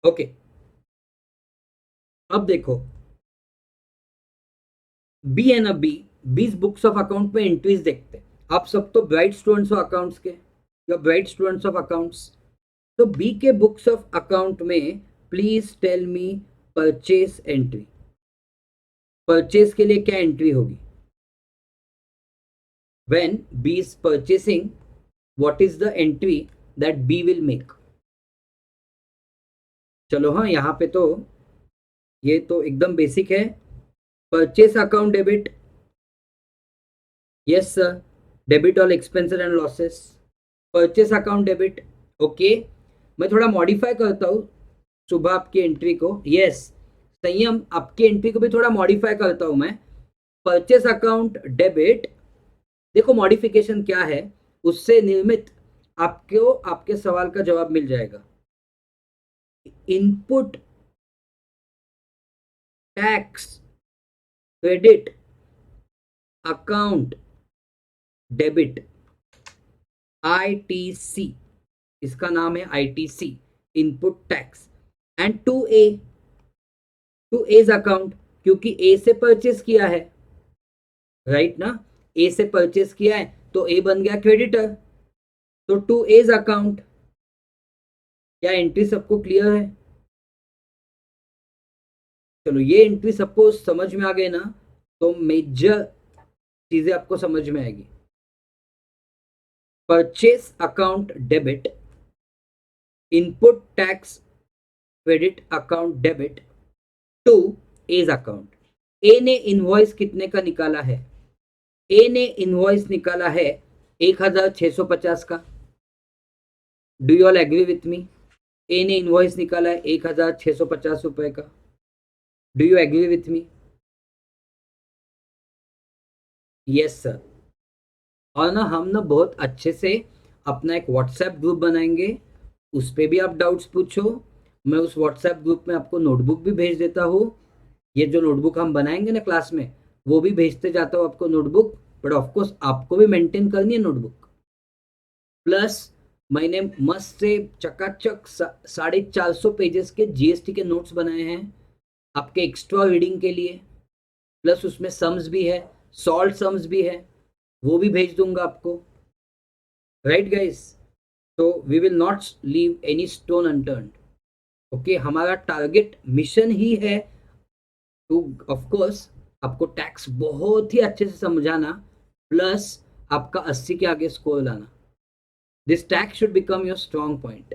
ओके, अब देखो, बी है ना, बी, 20 बुक्स ऑफ अकाउंट में एंट्रीज देखते हैं। आप सब तो ब्राइट स्टूडेंट्स हो अकाउंट्स के, या ब्राइट स्टूडेंट्स ऑफ अकाउंट्स। तो बी के बुक्स ऑफ अकाउंट में please tell me purchase entry, purchase के लिए क्या एंट्री होगी? When B is purchasing, what is the entry that B will make? चलो हाँ, यहाँ पे तो ये तो एकदम बेसिक है। Purchase account debit, yes sir, debit all expenses and losses, purchase account debit. Okay, मैं थोड़ा मॉडिफाई करता हूँ सुबह आपकी एंट्री को, यस, संयम आपकी एंट्री को भी थोड़ा मॉडिफाई करता हूँ मैं। परचेस अकाउंट डेबिट, देखो मॉडिफिकेशन क्या है, उससे निर्मित आपको आपके सवाल का जवाब मिल जाएगा। Input tax credit account debit, ITC। इसका नाम है ITC, input tax. And to A, to A's account, क्योंकि ए से परचेस किया है, राइट ना, ए से परचेस किया है तो ए बन गया क्रेडिटर, तो टू एज अकाउंट। क्या एंट्री सबको क्लियर है? चलो ये एंट्री सबको समझ में आ गए ना, तो मेजर चीजें आपको समझ में आएगी। Purchase account debit, input tax credit account debit to A's account. A ने इनवॉइस कितने का निकाला है? ए ने इनवॉइस निकाला है 1650 का। Do you all agree with me? A ने इनवॉइस निकाला है 1650 रुपए का। Do you agree with me? Yes sir. और ना हम ना बहुत अच्छे से अपना एक व्हाट्सएप ग्रुप बनाएंगे, उस पर भी आप डाउट्स पूछो। मैं उस व्हाट्सएप ग्रुप में आपको नोटबुक भी भेज देता हूँ। ये जो नोटबुक हम बनाएंगे ना क्लास में, वो भी भेजते जाता हूँ आपको नोटबुक, बट ऑफकोर्स आपको भी मेंटेन करनी है नोटबुक। प्लस मैंने मस्त से चकाचक 450 पेजेस के जीएसटी के नोट्स बनाए हैं आपके एक्स्ट्रा रीडिंग के लिए। प्लस उसमें सम्स भी है, सॉल्ट सम्स भी है, वो भी भेज दूंगा आपको। Right guys? तो we will not leave any stone unturned. Okay, हमारा टारगेट मिशन ही है टू, ऑफ कोर्स, आपको टैक्स बहुत ही अच्छे से समझाना, प्लस आपका 80 के आगे स्कोर लाना। This tax should become your strong point.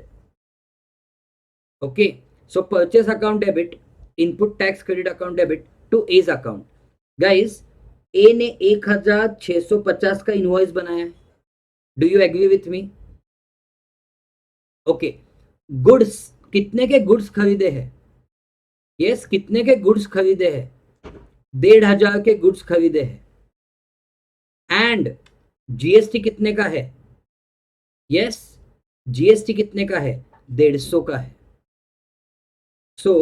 Okay, so purchase account debit, input tax credit account debit to A's account. Guys, A ने 1650 का इनवॉइस बनाया है। Do you agree with me? Okay, goods, कितने के गुड्स खरीदे हैं? यस, कितने के गुड्स खरीदे हैं? 1500 के गुड्स खरीदे हैं। एंड जीएसटी कितने का है? यस, जीएसटी कितने का है? 150 का है। So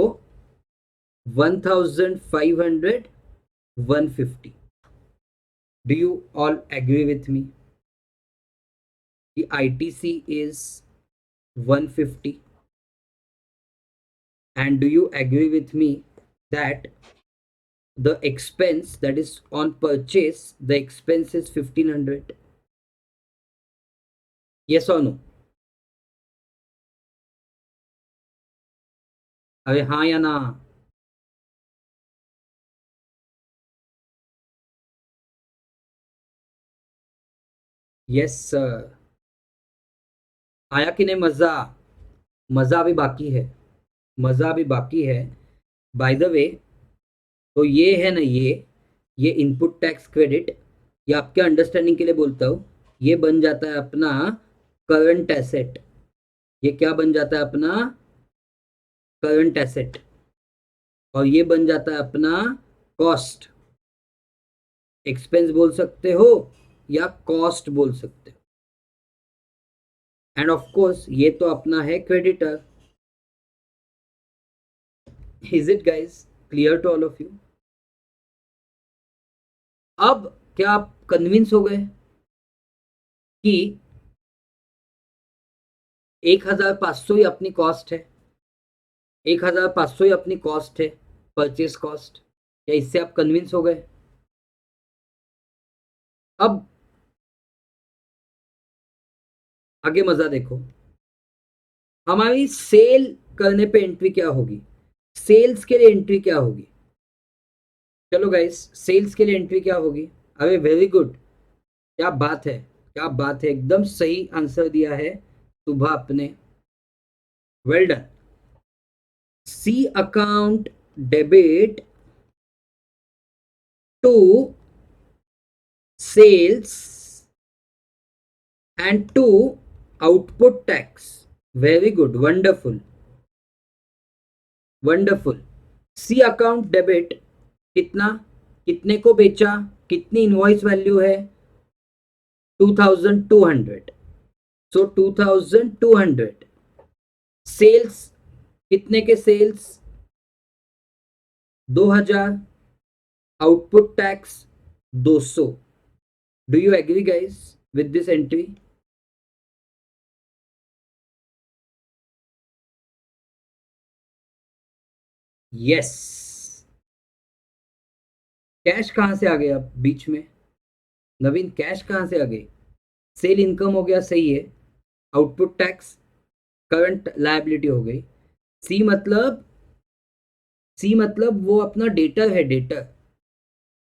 1500, 150। Do you all agree with me? The ITC is 150, and do you agree with me that the expense that is on purchase, the expense is 1500? Yes or no? अरे हाँ या ना? Yes sir. आया कि नहीं मजा? मजा अभी बाकी है, मजा अभी बाकी है। बाय द वे, तो ये है ना, ये इनपुट टैक्स क्रेडिट, ये आपके अंडरस्टैंडिंग के लिए बोलता हूँ, ये बन जाता है अपना करंट एसेट। ये क्या बन जाता है अपना? Current asset. और ये बन जाता है अपना कॉस्ट। एक्सपेंस बोल सकते हो या कॉस्ट बोल सकते हो। एंड ऑफ कोर्स ये तो अपना है creditor. Is it guys clear to all of you? अब क्या आप कन्विंस हो गए कि 1500 ही अपनी कॉस्ट है? 1500 ही अपनी कॉस्ट है, परचेस कॉस्ट। क्या इससे आप कन्विंस हो गए? अब आगे मजा देखो, हमारी सेल करने पे एंट्री क्या होगी? सेल्स के लिए एंट्री क्या होगी? चलो गाइस, सेल्स के लिए एंट्री क्या होगी? अरे वेरी गुड, क्या बात है, क्या बात है, एकदम सही आंसर दिया है सुबह आपने। Well done. C account debit to sales and to output tax. Very good, wonderful, wonderful. C account debit, कितना, कितने को बेचा, कितनी इनवॉइस वैल्यू है? 2200। सो 2200। सेल्स, कितने के sales? 2000। Output tax 200। Do you agree guys with this entry? Yes, cash कहाँ से आ गए अब बीच में? नवीन, कैश कहाँ से आ गई? सेल इनकम हो गया, सही है। आउटपुट टैक्स करंट लायबिलिटी हो गई। सी मतलब, सी मतलब वो अपना डेटर है, डेटर।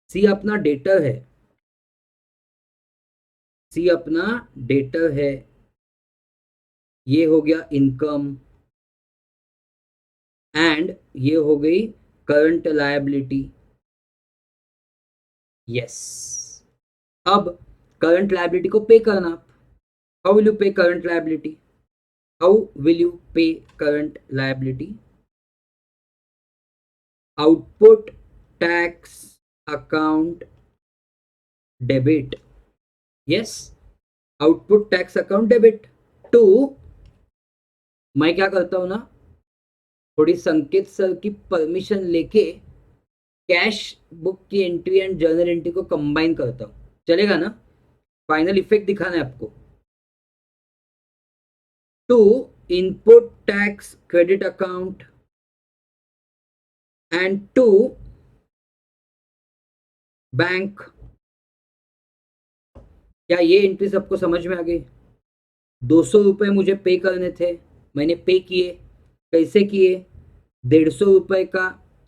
सी अपना डेटर है, सी अपना डेटर है। ये हो गया इनकम, एंड ये हो गई करंट लायबिलिटी। यस, अब करंट लायबिलिटी को पे करना। How will you pay current liability? How will you pay current liability? Output tax account debit. Yes, output tax account debit to, मैं क्या करता हूं ना, थोड़ी संकेत सर की परमिशन लेके कैश बुक की एंट्री एंड जर्नल एंट्री को कंबाइन करता हूं। चलेगा ना? फाइनल इफेक्ट दिखाना है आपको। To input tax credit account and to bank. क्या ये एंट्री सबको समझ में आ गई? 200 रुपये मुझे पे करने थे, मैंने पे किए। कैसे किए? 150 रुपये का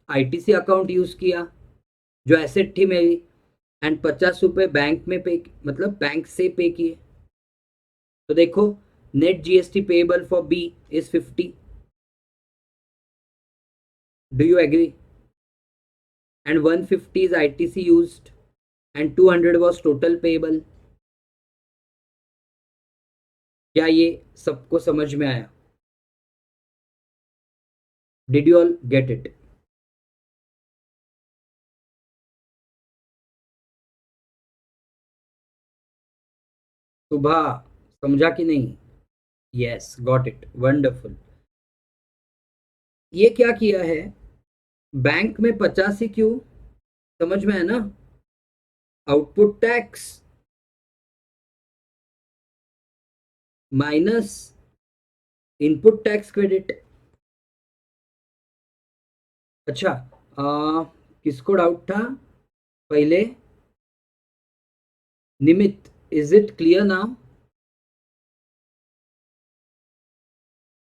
आईटीसी अकाउंट यूज किया जो एसेट थी मेरी, एंड 50 रुपये बैंक में पे, मतलब बैंक से पे किए। तो देखो, net GST payable for B is 50। Do you agree? And 150 is ITC used and 200 was total payable। क्या ये सबको समझ में आया? Did you all get it? सुबह, समझा कि नहीं? Yes, got it, wonderful. ये क्या किया है, बैंक में 50 ही क्यों? समझ में है ना? Output tax minus input tax credit. अच्छा, किसको डाउट था पहले? निमित, इज इट क्लियर नाउ?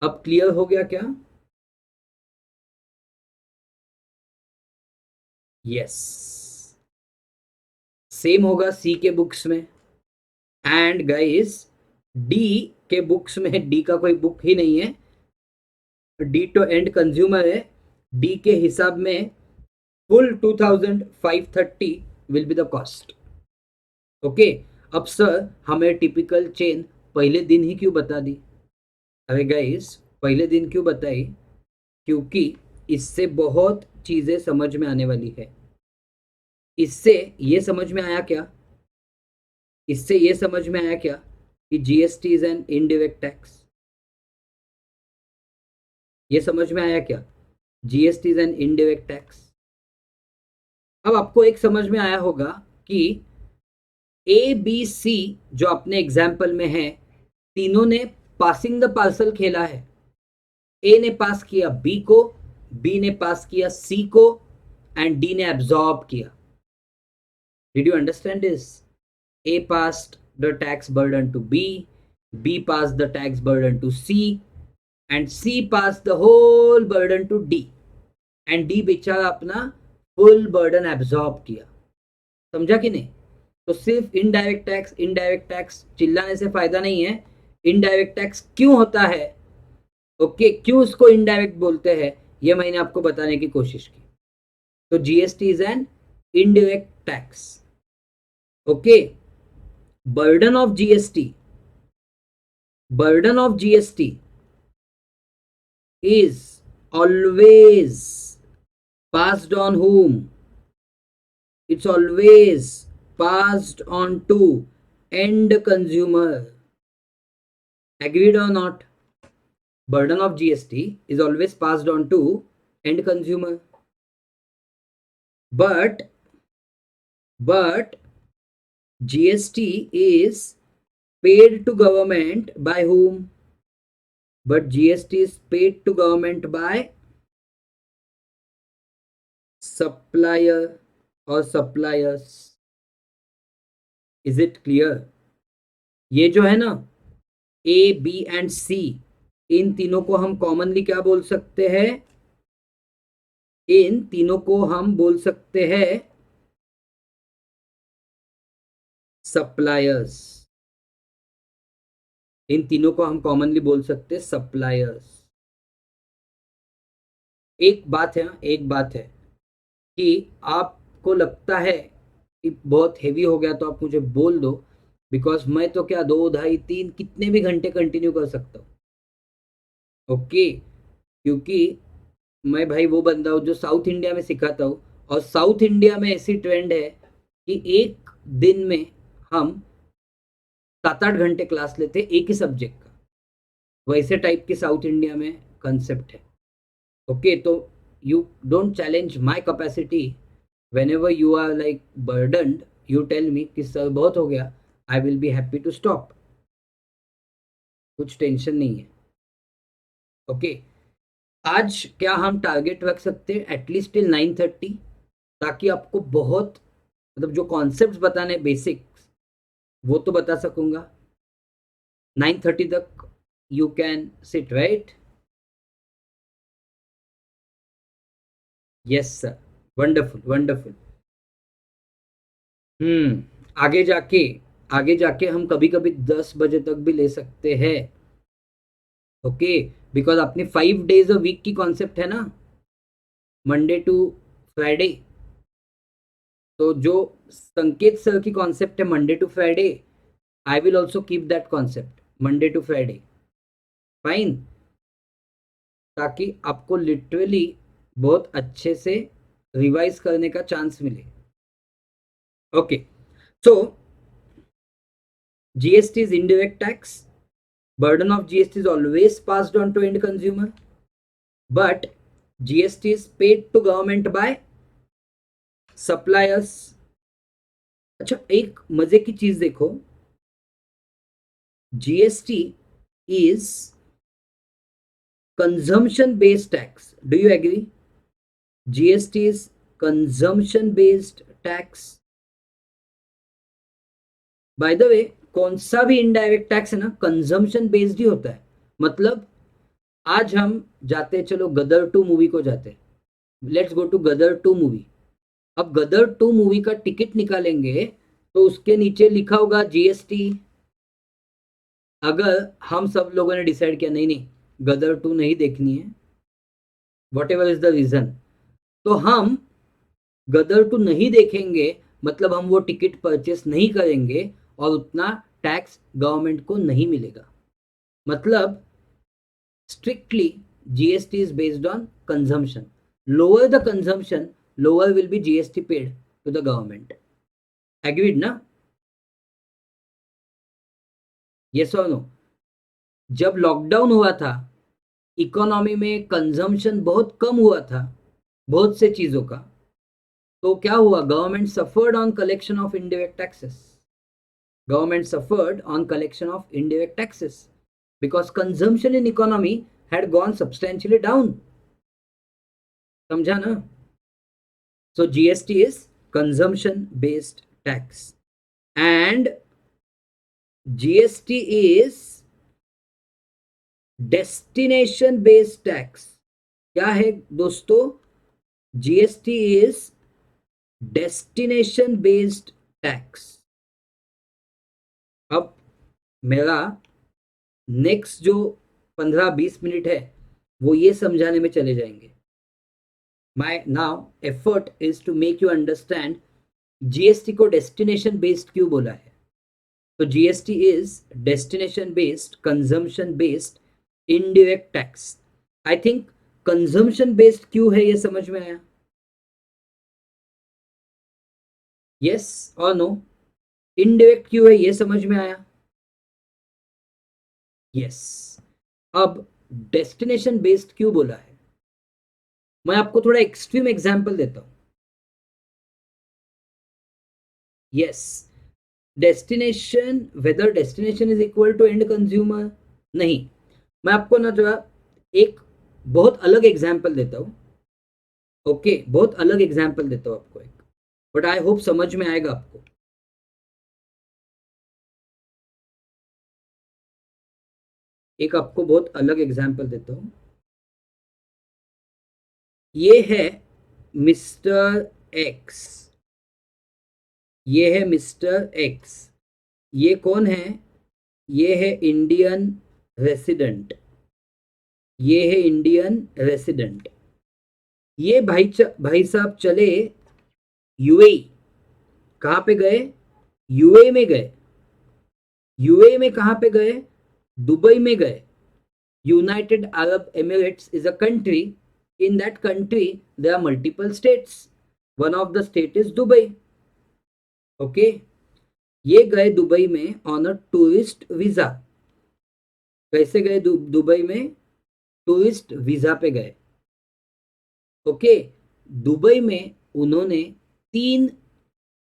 अब क्लियर हो गया क्या? यस, सेम होगा सी के बुक्स में। एंड गाइस, डी के बुक्स में, डी का कोई बुक ही नहीं है, डी तो एंड कंज्यूमर है। डी के हिसाब में full 2530 will be the cost. Okay, अब सर हमें टिपिकल चेन पहले दिन ही क्यों बता दी? अरे गाइस, पहले दिन क्यों बताई? क्योंकि इससे बहुत चीजें समझ में आने वाली है। इससे ये समझ में आया क्या? इससे ये समझ में आया क्या कि GST is an indirect tax? ये समझ में आया क्या? GST is an indirect tax. अब आपको एक समझ में आया होगा कि ए बी सी जो अपने एग्जाम्पल में है, तीनों ने पासिंग द पार्सल खेला है। ए ने पास किया बी को, बी ने पास किया सी को, एंड डी ने एब्जॉर्ब किया। Did you understand this? A passed the tax burden to B, B passed the tax burden to C, and C passed the whole burden to D, and D बेचारा अपना फुल बर्डन एब्जॉर्ब किया। समझा कि नहीं? तो सिर्फ इनडायरेक्ट टैक्स, इनडायरेक्ट टैक्स चिल्लाने से फायदा नहीं है। इनडायरेक्ट टैक्स क्यों होता है, ओके, क्यों उसको इनडायरेक्ट बोलते हैं, ये मैंने आपको बताने की कोशिश की। तो GST is an indirect tax. Okay, burden of GST, burden of GST is always passed on whom? It's always passed on to end consumer. Agreed or not? Burden of GST is always passed on to end consumer. But GST is paid to government by whom? But GST is paid to government by supplier और सप्लायर्स। Is it clear? ये जो है ना, ए बी एंड सी, इन तीनों को हम कॉमनली क्या बोल सकते हैं? इन तीनों को हम बोल सकते हैं सप्लायर्स। इन तीनों को हम कॉमनली बोल सकते हैं सप्लायर्स। एक बात है, एक बात है कि आपको लगता है कि बहुत हेवी हो गया तो आप मुझे बोल दो, बिकॉज मैं तो क्या 2, 2.5, 3 कितने भी घंटे कंटिन्यू कर सकता हूँ। ओके, क्योंकि मैं भाई वो बंदा हूँ जो साउथ इंडिया में सिखाता हूँ, और साउथ इंडिया में ऐसी ट्रेंड है कि एक दिन में हम 7-8 घंटे क्लास लेते एक ही सब्जेक्ट का। वैसे टाइप की साउथ इंडिया में कंसेप्ट है। ओके, तो you don't challenge my capacity. Whenever you are like burdened, you tell me कि सर बहुत हो गया, I will be happy to stop. कुछ टेंशन नहीं है। ओके, आज क्या हम टारगेट रख सकते हैं एटलीस्ट टिल 9:30, ताकि आपको बहुत, मतलब जो कॉन्सेप्ट्स बताने बेसिक्स, वो तो बता सकूंगा। 9:30 तक you can sit, right? Yes sir, wonderful wonderful. आगे जाके, आगे जाके हम कभी कभी 10 बजे तक भी ले सकते हैं। ओके, बिकॉज अपनी 5 days अ वीक की कॉन्सेप्ट है ना, मंडे टू फ्राइडे। तो जो संकेत सर की कॉन्सेप्ट है Monday to Friday, I will also keep that concept Monday to Friday. Fine, ताकि आपको लिटरली बहुत अच्छे से रिवाइज करने का चांस मिले। Okay, so GST is indirect tax. Burden of GST is always passed on to end consumer, but GST is paid to government by suppliers. अच्छा, एक मजे की चीज देखो, GST is consumption based tax. Do you agree? GST is consumption based tax. By the way, कौन सा भी इनडायरेक्ट टैक्स है ना, कंजम्पशन बेस्ड ही होता है। मतलब आज हम जाते, चलो गदर 2 मूवी को जाते, let's go to Gadar 2 movie. अब गदर 2 मूवी का टिकट निकालेंगे तो उसके नीचे लिखा होगा जीएसटी। अगर हम सब लोगों ने डिसाइड किया नहीं नहीं, गदर 2 नहीं देखनी है, whatever is the reason, तो हम गदर 2 नहीं देखेंगे, मतलब हम वो टिकट परचेस नहीं करेंगे और उतना टैक्स गवर्नमेंट को नहीं मिलेगा। मतलब strictly GST is based on consumption. Lower the consumption, lower will be GST paid to the government. Agreed ना? Yes or no? जब लॉकडाउन हुआ था, इकोनॉमी में कंजम्पशन बहुत कम हुआ था बहुत से चीजों का, तो क्या हुआ? Government suffered on collection of indirect taxes. Government suffered on collection of indirect taxes because consumption in economy had gone substantially down. समझा ना? So GST is consumption based tax and GST is destination based tax. क्या है दोस्तों? GST is destination based tax. अब मेरा नेक्स्ट जो 15-20 मिनट है वो ये समझाने में चले जाएंगे। My now effort is to make you understand GST को डेस्टिनेशन बेस्ड क्यों बोला है। तो GST is destination based consumption based indirect tax. I think consumption based क्यों है ये समझ में आया? यस और नो? इनडायरेक्ट क्यों है ये समझ में आया? यस। अब डेस्टिनेशन बेस्ड क्यों बोला है, मैं आपको थोड़ा एक्सट्रीम एग्जांपल देता हूं। Yes, destination, whether destination is equal to end consumer, नहीं। मैं आपको ना जो एक बहुत अलग एग्जांपल देता हूं। ओके, बहुत अलग एग्जाम्पल देता हूँ आपको एक, बट आई होप समझ में आएगा आपको। एक आपको बहुत अलग एग्जाम्पल देता हूँ। ये है मिस्टर एक्स, ये है मिस्टर एक्स। ये कौन है? ये है इंडियन रेसिडेंट, ये है इंडियन रेसिडेंट। ये भाई साहब चले यूएई। कहाँ पे गए? यूएई में गए। यूएई में कहाँ पे गए? दुबई में गए। United Arab Emirates is a country. In that country there are multiple states, one of the state is Dubai. Okay, ये गए दुबई में ऑन अ टूरिस्ट वीजा। कैसे गए दुबई में? टूरिस्ट वीजा पे गए। ओके, दुबई में उन्होंने तीन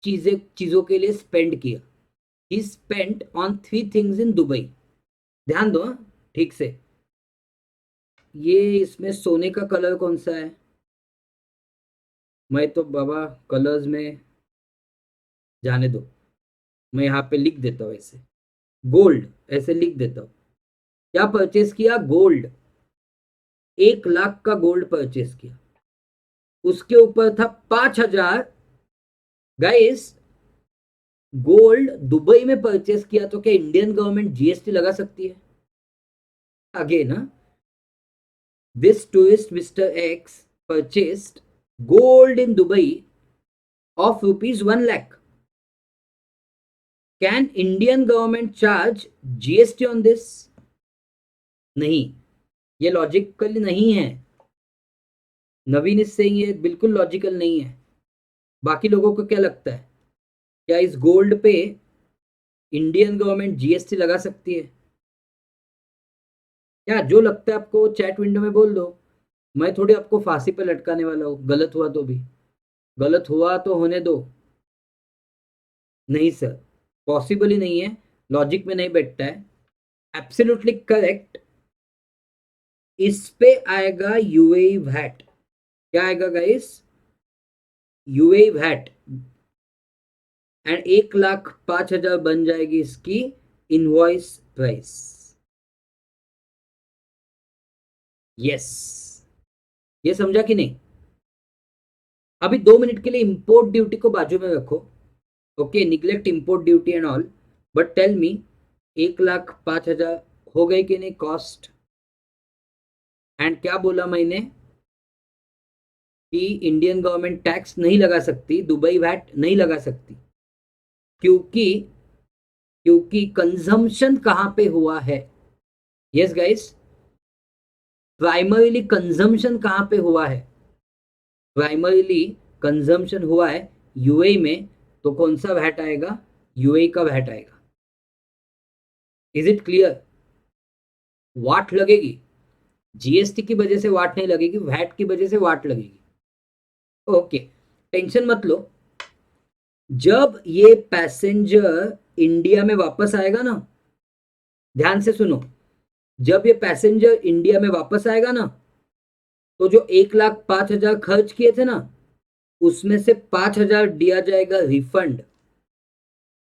चीजों के लिए स्पेंड किया। ही spent on 3 things in Dubai. ध्यान दो हाँ, ठीक से। ये इसमें सोने का कलर कौन सा है? मैं तो बाबा कलर्स में जाने दो, मैं यहाँ पे लिख देता हूँ ऐसे, गोल्ड ऐसे लिख देता हूँ। क्या परचेस किया? गोल्ड। 1 लाख का गोल्ड परचेस किया। उसके ऊपर था 5,000। गाइस, गोल्ड दुबई में परचेस किया तो क्या इंडियन गवर्नमेंट जीएसटी लगा सकती है? आगे ना, this tourist mister x purchased gold in Dubai of rupees 1 lakh. Can Indian government charge GST on this? नहीं, ये लॉजिकल नहीं है। नवीन इज सेइंग ये बिल्कुल लॉजिकल नहीं है। बाकी लोगों को क्या लगता है? क्या इस गोल्ड पे इंडियन गवर्नमेंट जीएसटी लगा सकती है? क्या जो लगता है आपको चैट विंडो में बोल दो। मैं थोड़ी आपको फांसी पे लटकाने वाला हूँ, गलत हुआ तो भी। गलत हुआ तो होने दो। नहीं सर, पॉसिबल ही नहीं है, लॉजिक में नहीं बैठता है। Absolutely correct. इस पे आएगा यूएई वैट। क्या आएगा गाइस? UAE VAT. एंड 1,05,000 बन जाएगी इसकी इनवॉइस प्राइस। यस, ये समझा कि नहीं? अभी 2 मिनट के लिए इंपोर्ट ड्यूटी को बाजू में रखो। Okay, neglect import duty and all, but tell me 1,05,000 हो गए कि नहीं कॉस्ट? एंड क्या बोला मैंने कि इंडियन गवर्नमेंट टैक्स नहीं लगा सकती, दुबई वैट नहीं लगा सकती, क्योंकि क्योंकि कंजम्पशन कहां पे हुआ है? यस गाइस, प्राइमरीली कंजम्पशन कहां पे हुआ है? प्राइमरीली कंजम्पशन हुआ है यूएई में। तो कौन सा वैट आएगा? यूएई का वैट आएगा। Is it clear? वाट लगेगी, जीएसटी की वजह से वाट नहीं लगेगी, वैट की वजह से वाट लगेगी। ओके, टेंशन मत लो। जब ये पैसेंजर इंडिया में वापस आएगा ना, ध्यान से सुनो, जब ये पैसेंजर इंडिया में वापस आएगा ना, तो जो 1,05,000 खर्च किए थे ना, उसमें से 5,000 दिया जाएगा रिफंड।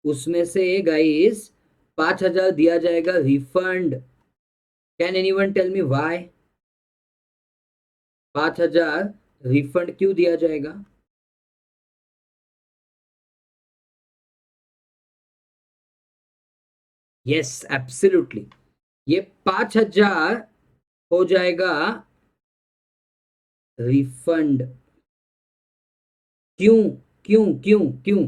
उसमें से गाइस 5,000 दिया जाएगा refund. Can anyone tell me why? 5,000 refund क्यों दिया जाएगा? Yes, absolutely. ये 5,000 हो जाएगा रिफंड। क्यों? क्यों क्यों क्यों?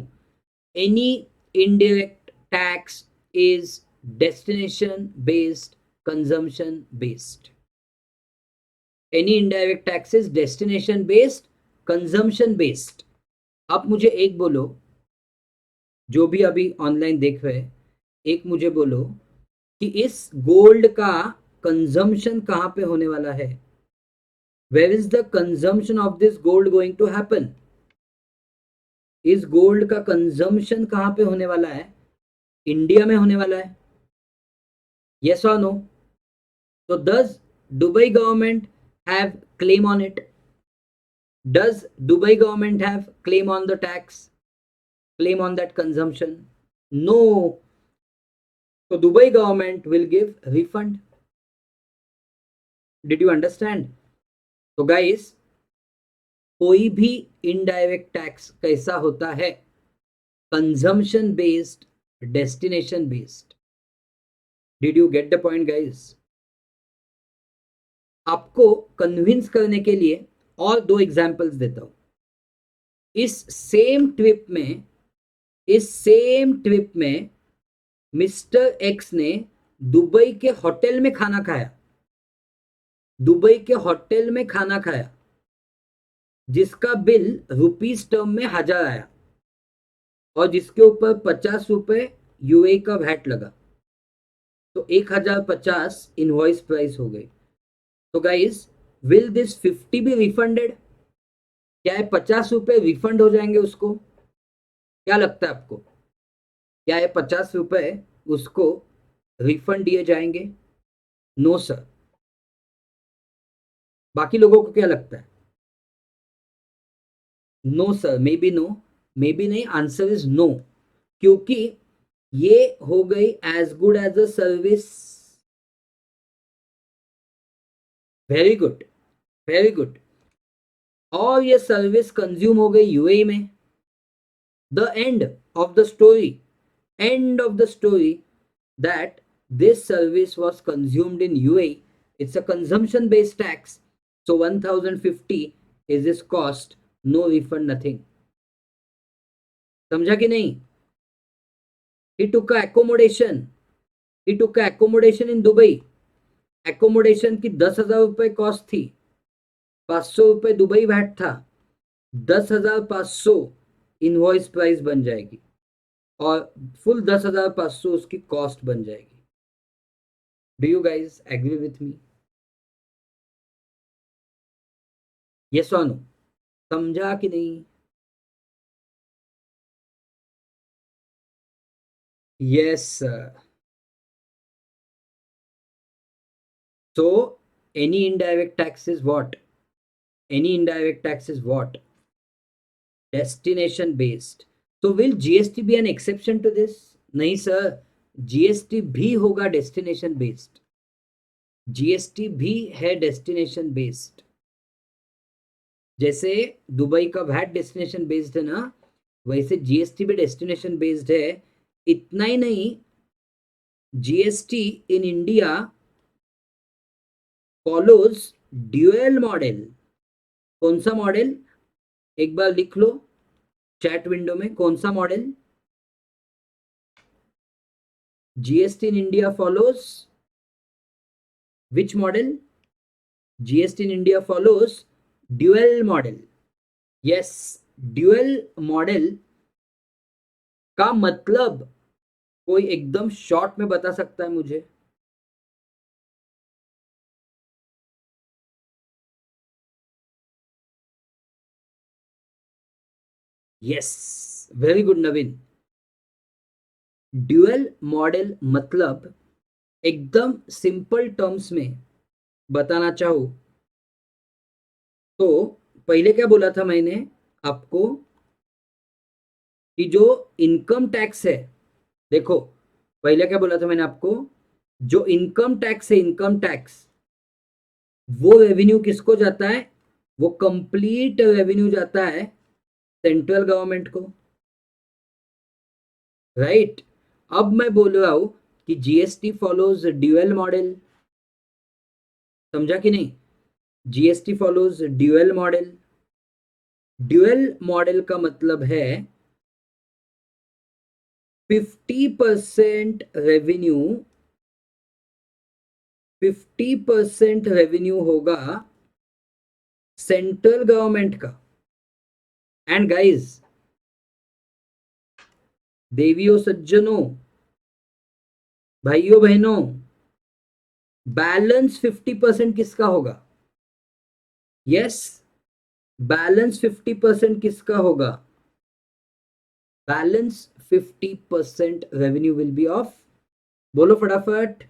Any indirect tax is destination based, consumption based. Any indirect tax is destination based, consumption based. आप मुझे एक बोलो, जो भी अभी ऑनलाइन देख रहे हैं, एक मुझे बोलो कि इस गोल्ड का कंजम्पशन कहां पे होने वाला है? Where is the consumption of this gold going to happen? इस गोल्ड का कंजम्पशन कहां पे होने वाला है? इंडिया में होने वाला है। यस और no? So does Dubai government have claim on it? Does Dubai government have claim on the tax, claim on that consumption? No. So Dubai government will give refund. Did you understand? तो guys, कोई भी इनडायरेक्ट टैक्स कैसा होता है? Consumption based, destination based. Did you get the point guys? आपको कन्विंस करने के लिए और दो एग्जांपल्स देता हूं. इस सेम ट्रिप में, मिस्टर एक्स ने दुबई के होटल में खाना खाया. दुबई के होटल में खाना खाया जिसका बिल रुपीस टर्म में 1000 आया और जिसके ऊपर 50 रुपए यूए का वैट लगा. तो 1050 इनवॉइस प्राइस हो गई. तो guys, will this 50 be refunded? क्या है 50 रुपए रिफंड हो जाएंगे उसको? क्या लगता है आपको? क्या है 50 रुपए उसको रिफंड दिए जाएंगे? No sir. बाकी लोगों को क्या लगता है? No sir. May be no, may be नहीं. Answer is no. क्योंकि ये हो गई as good as a service. Very good, very good. और ये सर्विस कंज्यूम हो गई यूएई में. The end of the story, end of the story, that this service was consumed in UAE. It's a consumption based tax. So 1050 is this cost, no refund, nothing. समझा कि नहीं? He took a accommodation. He took a accommodation in Dubai. Accommodation की 10,000 रुपए कॉस्ट थी. 500 रुपए दुबई वैट था. 10,500 इनवॉइस प्राइस बन जाएगी और फुल 10,500 उसकी कॉस्ट बन जाएगी. Do you guys agree with me? Yes और नो? समझा कि नहीं? Yes sir. So any indirect tax is what? Any indirect tax is what? Destination based. So will GST be an exception to this? नहीं सर. GST भी होगा डेस्टिनेशन बेस्ड. GST भी है डेस्टिनेशन बेस्ड. जैसे दुबई का वैट डेस्टिनेशन बेस्ड है ना, वैसे जीएसटी भी डेस्टिनेशन बेस्ड है. इतना ही नहीं, GST in India follows dual model. कौन सा मॉडल? एक बार लिख लो चैट विंडो में. कौन सा model? GST in India follows which model? GST in India follows dual model. Yes, dual model का मतलब कोई एकदम शॉर्ट में बता सकता है मुझे? यस, वेरी गुड नवीन. ड्यूअल मॉडल मतलब एकदम सिंपल टर्म्स में बताना चाहूं तो पहले क्या बोला था मैंने आपको कि जो इनकम टैक्स है, देखो पहले क्या बोला था मैंने आपको, जो इनकम टैक्स है, इनकम टैक्स, वो रेवेन्यू किसको जाता है? वो कंप्लीट रेवेन्यू जाता है सेंट्रल गवर्नमेंट को. राइट. अब मैं बोल रहा हूं कि जीएसटी फॉलोज ड्यूअल मॉडल. समझा कि नहीं? GST follows dual model. Dual model का मतलब है 50% रेवेन्यू, 50% रेवेन्यू होगा सेंट्रल गवर्नमेंट का. एंड गाइज, देवियों सज्जनों, भाइयों बहनों, बैलेंस 50% किसका होगा? यस, बैलेंस 50% किसका होगा? Balance 50% revenue will be of, बोलो फटाफट.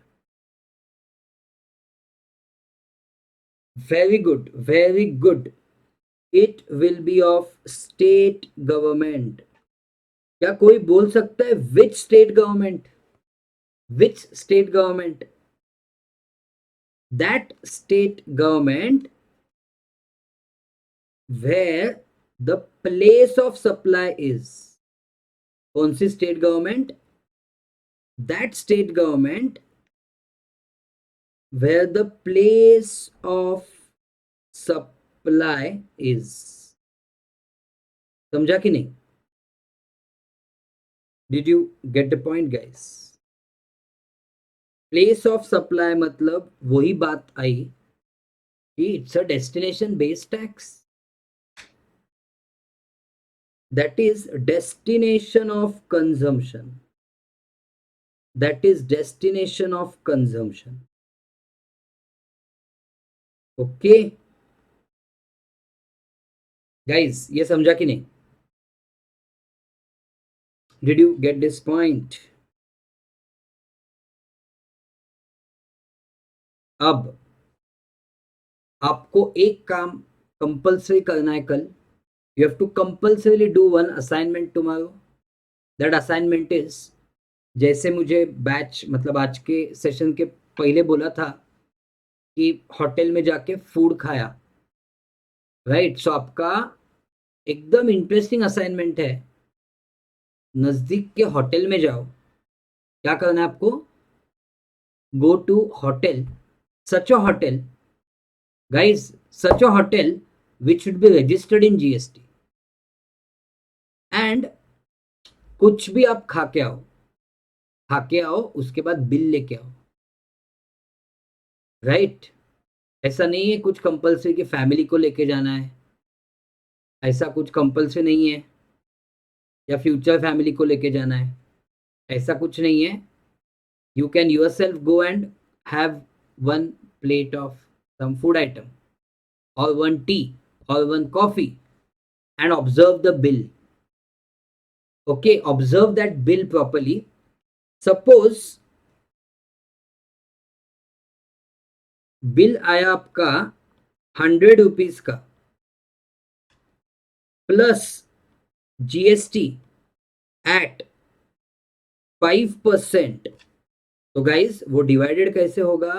Very good, very good. It will be of state government. क्या कोई बोल सकता है which state government? Which state government? That state government where the place of supply is। कौन सी state government? That state government where the place of supply is। समझा कि नहीं? Did you get the point guys? Place of supply मतलब वही बात आई कि it's a destination based tax. That is destination of consumption. That is destination of consumption. Okay guys, ये समझा कि नहीं? Did you get this point? अब आपको एक काम कंपल्सरी करना है कल। You have to compulsorily do one assignment tomorrow. That assignment is, जैसे मुझे बैच मतलब आज के सेशन के पहले बोला था कि होटल में जाके फूड खाया, राइट? सो आपका एकदम इंटरेस्टिंग असाइनमेंट है। नजदीक के होटल में जाओ। क्या करना है आपको? Go to hotel, such a hotel guys, such a hotel which should be registered in GST, and कुछ भी आप खा के आओ। खा के आओ, उसके बाद बिल लेके आओ, राइट? ऐसा नहीं है कुछ कंपल्सरी कि फैमिली को लेके जाना है, ऐसा कुछ कंपल्सरी नहीं है, या फ्यूचर फैमिली को लेके जाना है, ऐसा कुछ नहीं है। You can yourself go and have one plate of some food item or one tea or one coffee and observe the bill. Okay, observe that bill properly. Suppose bill आया आपका 100 रुपीज का प्लस जीएसटी एट 5%। तो गाइस वो डिवाइडेड कैसे होगा?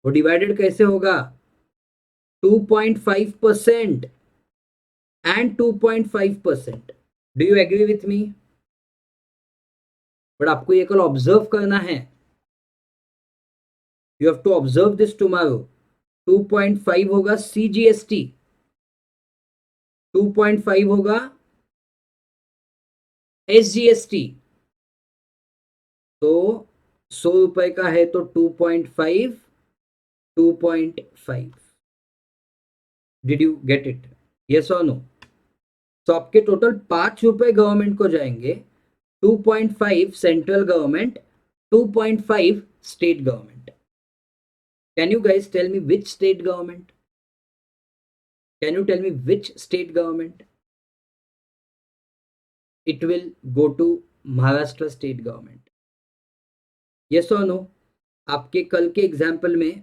वो डिवाइडेड कैसे होगा? 2.5% and 2.5%। Do you agree with me? But आपको ये कल ऑब्जर्व करना है। You have to observe this tomorrow. 2.5 होगा सीजीएसटी, 2.5 होगा एसजीएसटी। तो 100 रुपए का है तो 2.5, 2.5। Did you get it? Yes और नो? तो आपके टोटल 5 रुपए गवर्नमेंट को जाएंगे, 2.5 central government, 2.5 state government. Can you guys tell me which state government? Can you tell me which state government? It will go to Maharashtra state government. Yes और नो? आपके कल के एग्जाम्पल में,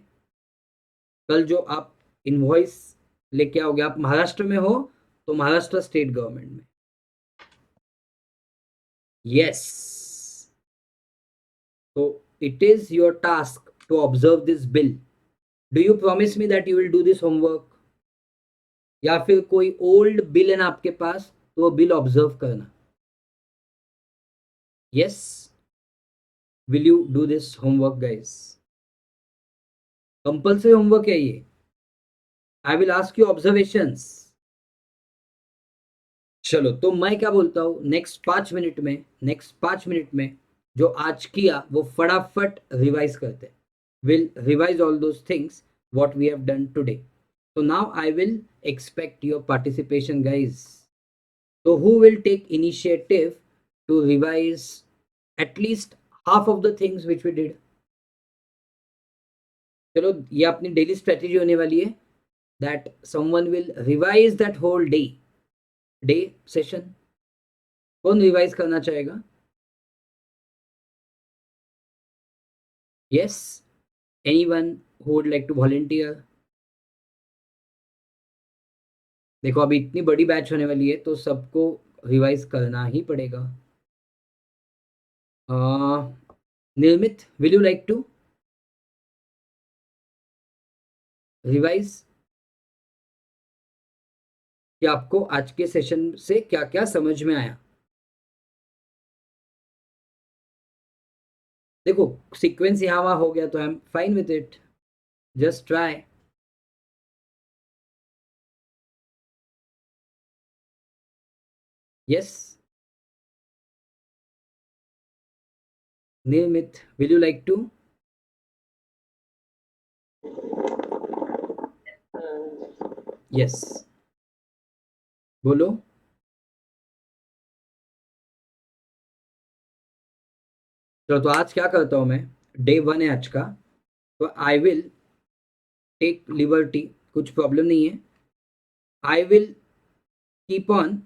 कल जो आप इनवॉइस लेके आओगे, आप महाराष्ट्र में हो तो महाराष्ट्र स्टेट गवर्नमेंट में। यस, तो it is your task to observe this bill. Do you promise me that you will do this homework? या फिर कोई ओल्ड बिल है ना आपके पास, तो वो बिल ऑब्जर्व करना। Yes, will you do this homework guys? Compulsory homework है ये। I will ask you observations. चलो, तो मैं क्या बोलता हूँ, नेक्स्ट 5 मिनट में जो आज किया वो फटाफट रिवाइज करते हैं। Will revise all those things what we have done today. So now I will expect your participation, guys. So who will take initiative to revise at least half of the things which we did? चलो, ये अपनी डेली स्ट्रेटेजी होने वाली है, that someone will revise that whole day session. कौन रिवाइज करना चाहेगा? Yes, anyone who would like to volunteer? देखो अभी इतनी बड़ी बैच होने वाली है तो सबको रिवाइज करना ही पड़ेगा. Nirmit, will you like to revise कि आपको आज के सेशन से क्या क्या समझ में आया. देखो सीक्वेंस यहाँ वहाँ हो गया तो I am fine with it, just try. Yes Nirmit, will you like to. Yes बोलो. तो आज क्या करता हूँ मैं, डे 1 है आज का, तो आई विल टेक लिबर्टी, कुछ प्रॉब्लम नहीं है. I will keep on,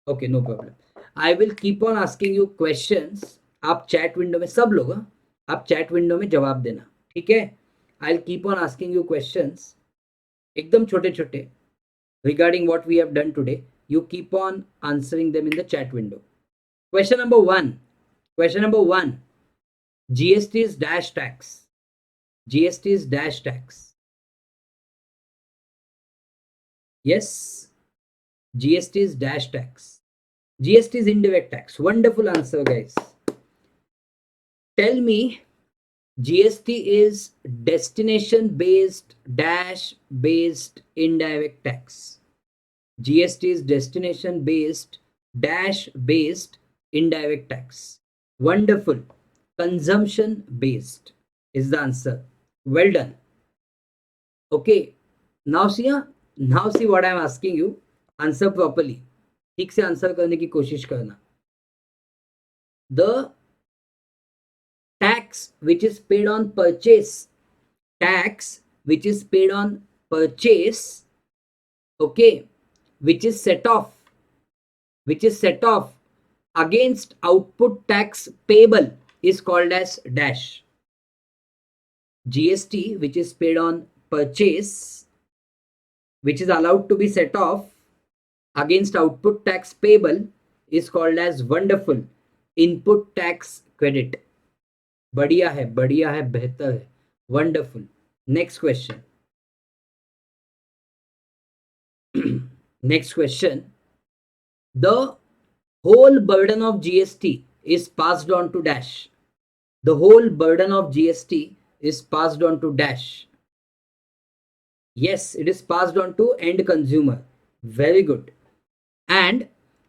okay no problem. I will keep on asking you questions. आप चैट विंडो में सब लोग, आप चैट विंडो में जवाब देना, ठीक है. I will keep on asking you questions एकदम छोटे छोटे regarding what we have done today. You keep on answering them in the chat window. Question number 1. Question number 1. GST is dash tax. GST is dash tax. Yes. GST is dash tax. GST is indirect tax. Wonderful answer, guys. Tell me, GST is destination based dash based indirect tax. GST is destination based dash based indirect tax. Wonderful. Consumption based is the answer. Well done. Okay. Now see what I am asking you. Answer properly. ठीक से आंसर करने की कोशिश करना. The tax which is paid on purchase, tax which is paid on purchase, okay, which is set off against output tax payable is called as dash. GST which is paid on purchase, which is allowed to be set off against output tax payable, is called as wonderful input tax credit. बढ़िया है, बेहतर है. Wonderful. Next question. Next question. The whole burden of GST is passed on to dash. The whole burden of GST is passed on to dash. Yes, it is passed on to end consumer. Very good. And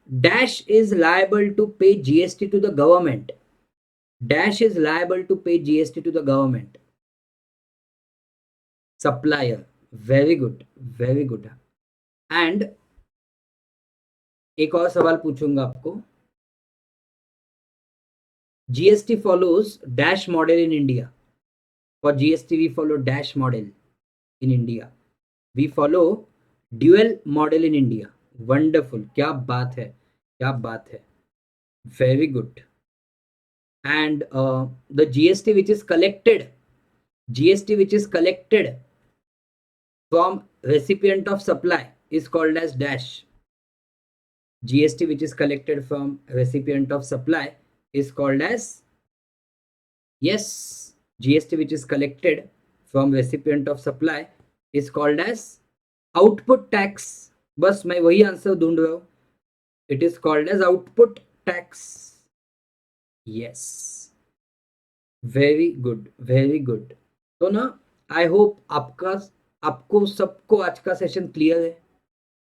dash is liable to pay GST to the government. Dash is liable to pay GST to the government. Supplier. Very good. Very good. And एक और सवाल पूछूंगा आपको. GST follows dash model in India. For GST we follow dash model in India. We follow dual model in India. Wonderful. क्या बात है, क्या बात है. Very good. And the GST which is collected from recipient of supply is called as dash. GST which is collected from recipient of supply is called as, yes, GST which is collected from recipient of supply is called as output tax. बस मैं वही आंसर ढूंढ रहा हूं. It is called as output tax. Yes, very good, very good. तो ना आई होप आपको सबको आज का सेशन क्लियर है.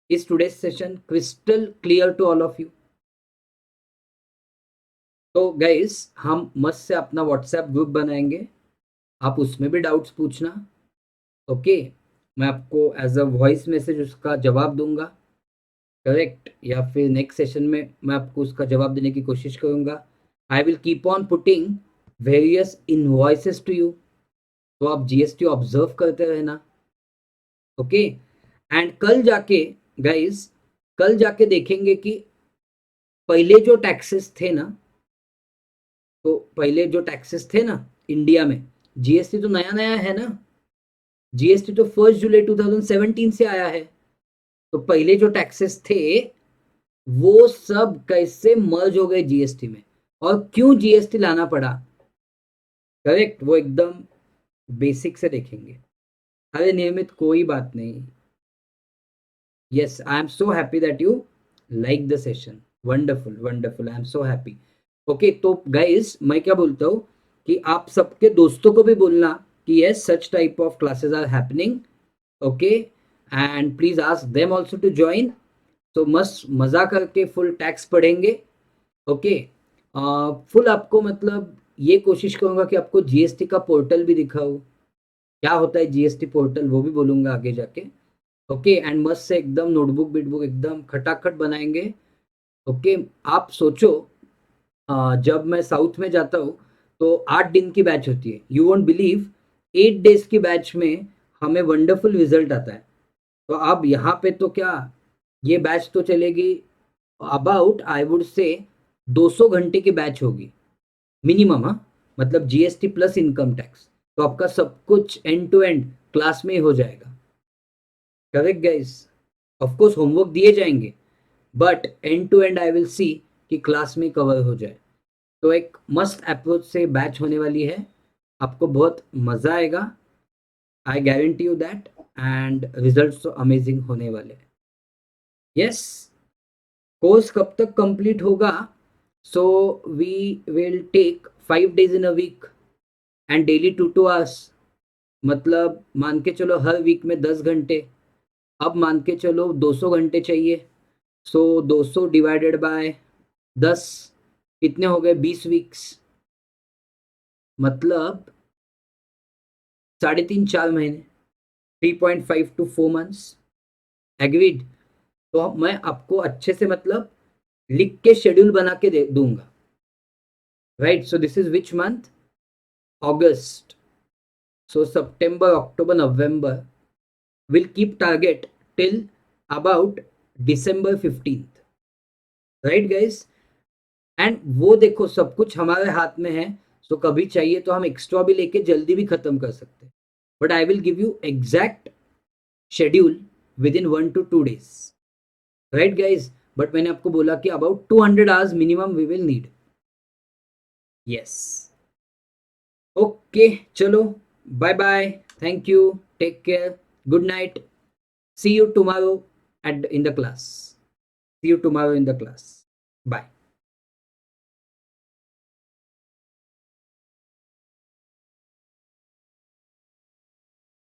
Is today's session crystal clear to all of you. तो गाइस हम मस्त से अपना व्हाट्सएप ग्रुप बनाएंगे, आप उसमें भी डाउट्स पूछना. ओके, मैं आपको एज अ वॉइस मैसेज उसका जवाब दूंगा, करेक्ट, या फिर नेक्स्ट सेशन में मैं आपको उसका जवाब देने की कोशिश करूंगा. I will keep on putting various invoices to you. तो आप जीएसटी ऑब्जर्व करते रहना. ओके. एंड कल जाके गाइस, कल जाके देखेंगे कि पहले जो टैक्सेस थे ना, तो पहले जो टैक्सेस थे ना इंडिया में, जीएसटी तो नया नया है ना. जीएसटी तो 1 जुलाई 2017 से आया है. तो पहले जो टैक्सेस थे वो सब कैसे मर्ज हो गए जीएसटी में, और क्यों जीएसटी लाना पड़ा। करेक्ट, वो एकदम बेसिक से देखेंगे। अरे नियमित, कोई बात नहीं। Yes, I am so happy that you like the session. Wonderful wonderful, I am so happy. Okay, तो गाइस मैं क्या बोलता हूँ कि आप सबके दोस्तों को भी बोलना कि yes, such type of classes are happening. Okay, and please ask them also to join. तो मस्त मजा करके फुल टैक्स पढ़ेंगे। ओके, फुल आपको मतलब ये कोशिश करूंगा कि आपको जीएसटी का पोर्टल भी दिखाऊं, क्या होता है जीएसटी पोर्टल वो भी बोलूंगा आगे जाके। ओके, एंड मस्त से एकदम नोटबुक बिटबुक एकदम खटाखट बनाएंगे। ओके, आप सोचो, जब मैं साउथ में जाता हूँ तो 8 दिन की बैच होती है, यू वोंट बिलीव। 8 डेज की बैच में हमें वंडरफुल रिजल्ट आता है। तो अब यहाँ पे तो क्या, ये बैच तो चलेगी अबाउट आई वुड से 200 घंटे की बैच होगी मिनिमम। हाँ, मतलब जीएसटी प्लस इनकम टैक्स, तो आपका सब कुछ एंड टू एंड क्लास में ही हो जाएगा। Correct guys, of course homework दिए जाएंगे, but end to end I will see कि क्लास में कवर हो जाए। तो एक मस्त अप्रोच से बैच होने वाली है, आपको बहुत मजा आएगा, I guarantee you that. And results तो अमेजिंग होने वाले हैं। यस, कोर्स कब तक कंप्लीट होगा, so we will take 5 days in a week and daily 2 2 hours। मतलब मान के चलो हर वीक में 10 घंटे, अब मान के चलो 200 घंटे चाहिए। सो 200 डिवाइडेड बाय 10, कितने हो गए, 20 वीक्स, मतलब 3.5 4 महीने, 3.5 to 4 months। एग्रीड। तो मैं आपको अच्छे से मतलब लिख के शेड्यूल बना के दे दूंगा। Right, so this is which month, August. So September October November, will keep target till about December 15th। Right guys, and वो देखो सब कुछ हमारे हाथ में है। सो कभी चाहिए तो हम एक्स्ट्रा भी लेके जल्दी भी खत्म कर सकते हैं, but I will give you exact schedule within 1 to 2 days। Right guys, but मैंने आपको बोला कि about 200 hours minimum we will need. Yes, okay, चलो, bye bye, thank you, take care, good night, see you tomorrow at in the class, see you tomorrow in the class, bye.